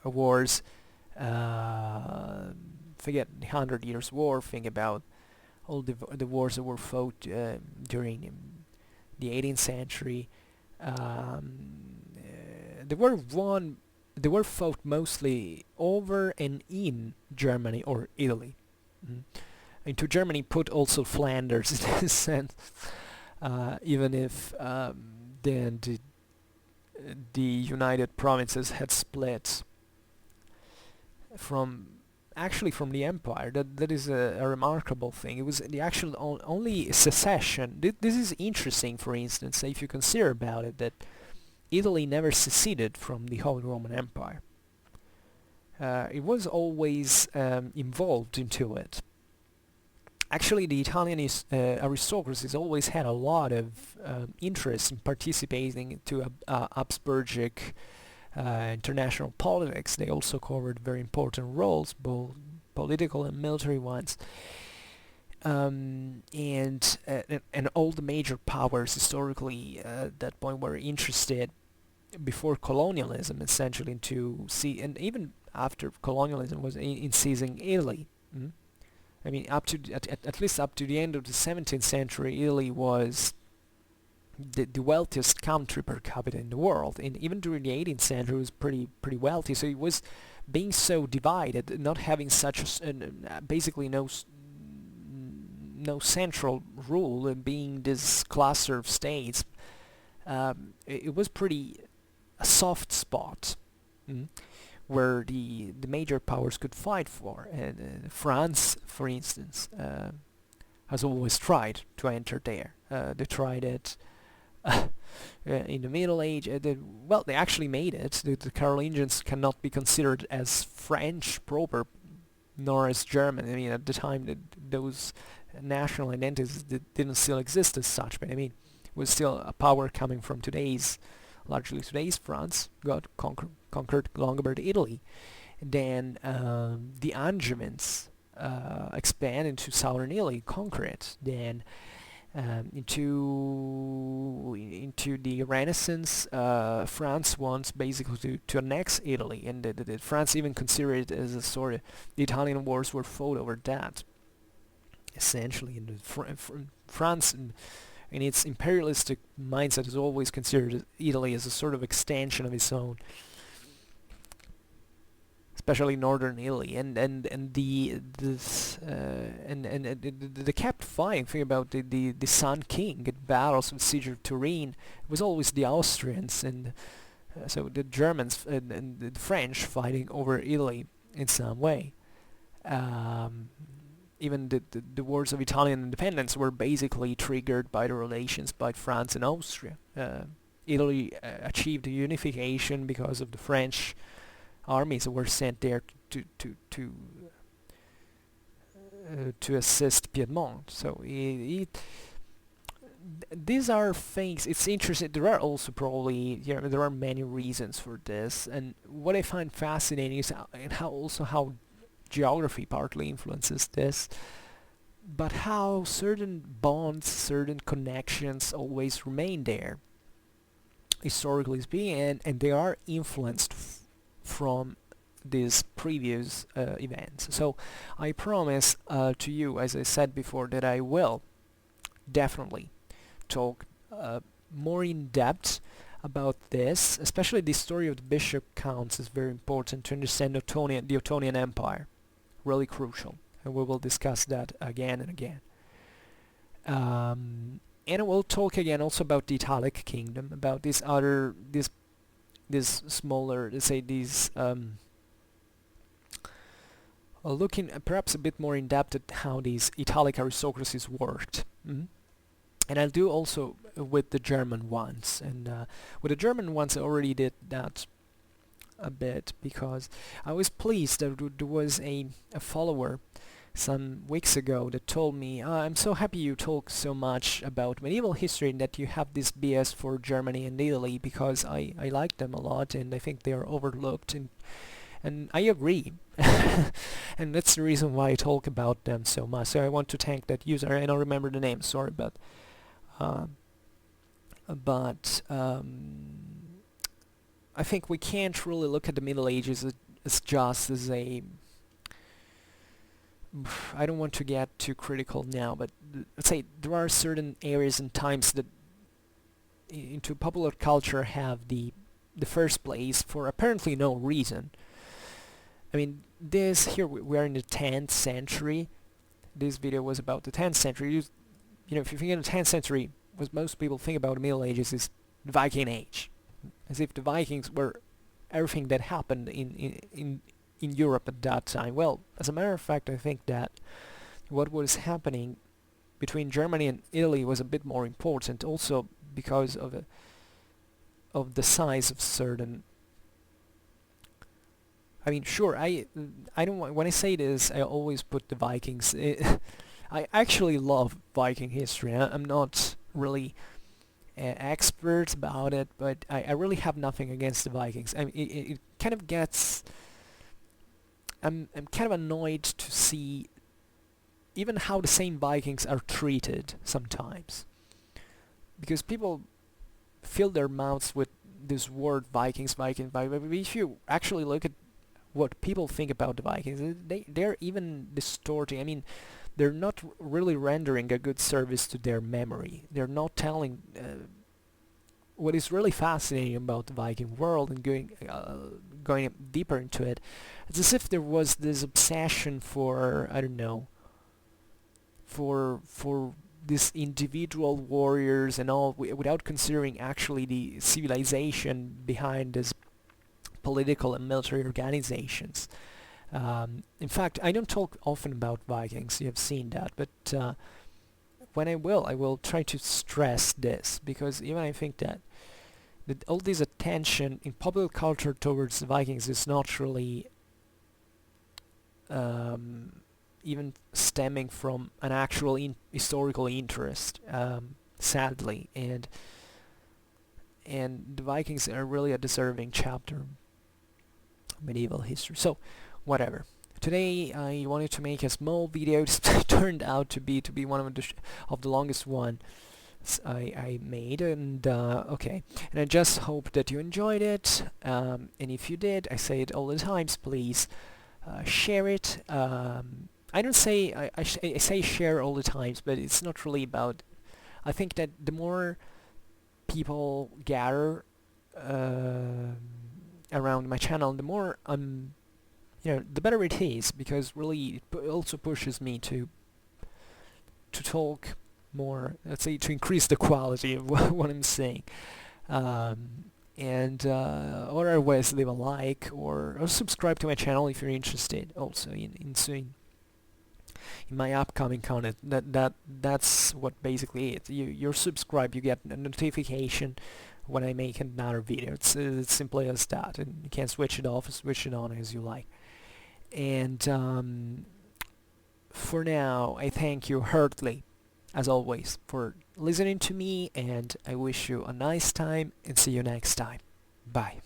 S1: wars. Forget the 100 Years' War, think about all the wars that were fought during the 18th century. They were fought mostly over and in Germany or Italy. Into Germany put also Flanders in this sense, even if then the United Provinces had split from the empire. That is a remarkable thing. It was the actual only secession. This is interesting, for instance, if you consider about it, that Italy never seceded from the Holy Roman Empire. It was always involved into it. actually the Italian aristocracy has always had a lot of interest in participating into Habsburgic international politics. They also covered very important roles, both political and military ones. And all the major powers historically at that point were interested before colonialism, essentially, to see, and even after colonialism, was in seizing Italy. I mean, up to at least up to the end of the 17th century, Italy was the wealthiest country per capita in the world, and even during the 18th century, it was pretty wealthy. So it was being so divided, not having such basically no central rule, and being this cluster of states. It was pretty a soft spot. Where the major powers could fight for. And France, for instance, has always tried to enter there. They tried it in the Middle Age. They actually made it. The Carolingians cannot be considered as French proper, nor as German. I mean, at the time, those national identities didn't still exist as such. But I mean, it was still a power coming from largely today's France, got conquered Lombard Italy. Then the Angevins expand into southern Italy, conquer it. Then into the Renaissance, France wants basically to annex Italy, and France even considered it as a sort of, the Italian wars were fought over that, essentially. And France, in its imperialistic mindset, has always considered Italy as a sort of extension of its own, especially northern Italy, and they kept fighting. Think about the Sun King at battles with siege of Turin. It was always the Austrians, and so the Germans and the French fighting over Italy in some way. Even the wars of Italian independence were basically triggered by the relations by France and Austria. Italy achieved unification because of the French armies that were sent there to assist Piedmont. So these are things. It's interesting. There are also probably there are many reasons for this, and what I find fascinating is how geography partly influences this, but how certain bonds, certain connections always remain there, historically speaking, and they are influenced from these previous events. So I promise to you, as I said before, that I will definitely talk more in depth about this, especially the story of the bishop counts is very important to understand the Ottonian Empire. Really crucial, and we will discuss that again and again. And we'll talk again also about the Italic kingdom, about these smaller, let's say these, looking perhaps a bit more in depth at how these Italic aristocracies worked. And I'll do also with the German ones, and with the German ones I already did that a bit, because I was pleased that there was a follower some weeks ago that told me, I'm so happy you talk so much about medieval history and that you have this BS for Germany and Italy, because I like them a lot and I think they are overlooked, and I agree. And that's the reason why I talk about them so much. So I want to thank that user. I don't remember the name, sorry, but I think we can't really look at the Middle Ages as just as a... I don't want to get too critical now, but let's say there are certain areas and times that into popular culture have the first place for apparently no reason. I mean, here we are in the 10th century. This video was about the 10th century. You know, if you think in the 10th century, what most people think about the Middle Ages is the Viking Age. As if the Vikings were everything that happened in Europe at that time. Well, as a matter of fact, I think that what was happening between Germany and Italy was a bit more important, also because of the size of certain... I mean, sure, I don't want, when I say this, I always put the Vikings I actually love Viking history. I'm not really expert about it, but I really have nothing against the Vikings. I mean, it kind of gets... I'm kind of annoyed to see even how the same Vikings are treated sometimes. Because people fill their mouths with this word Vikings, Vikings, Vikings. But if you actually look at what people think about the Vikings, they're even distorting. I mean, they're not really rendering a good service to their memory. They're not telling what is really fascinating about the Viking world, and going deeper into it. It's as if there was this obsession for, I don't know, for these individual warriors and all, without considering actually the civilization behind these political and military organizations. In fact, I don't talk often about Vikings, you have seen that, but when I will try to stress this, because even I think that all this attention in popular culture towards the Vikings is not really even stemming from an actual historical interest, sadly, and the Vikings are really a deserving chapter of medieval history. So, whatever. Today I wanted to make a small video. It turned out to be one of the longest ones I made, and okay. And I just hope that you enjoyed it. And if you did, I say it all the times, please share it. I don't say I say share all the times, but it's not really about. I think that the more people gather around my channel, the more the better it is, because really it also pushes me to talk more. Let's say to increase the quality of what I'm saying. And otherwise, leave a like or subscribe to my channel if you're interested. Also in my upcoming content. That's what basically it. You're subscribed, you get a notification when I make another video. It's simply as that, and you can switch it off or switch it on as you like. And for now, I thank you heartily, as always, for listening to me, and I wish you a nice time, and see you next time. Bye.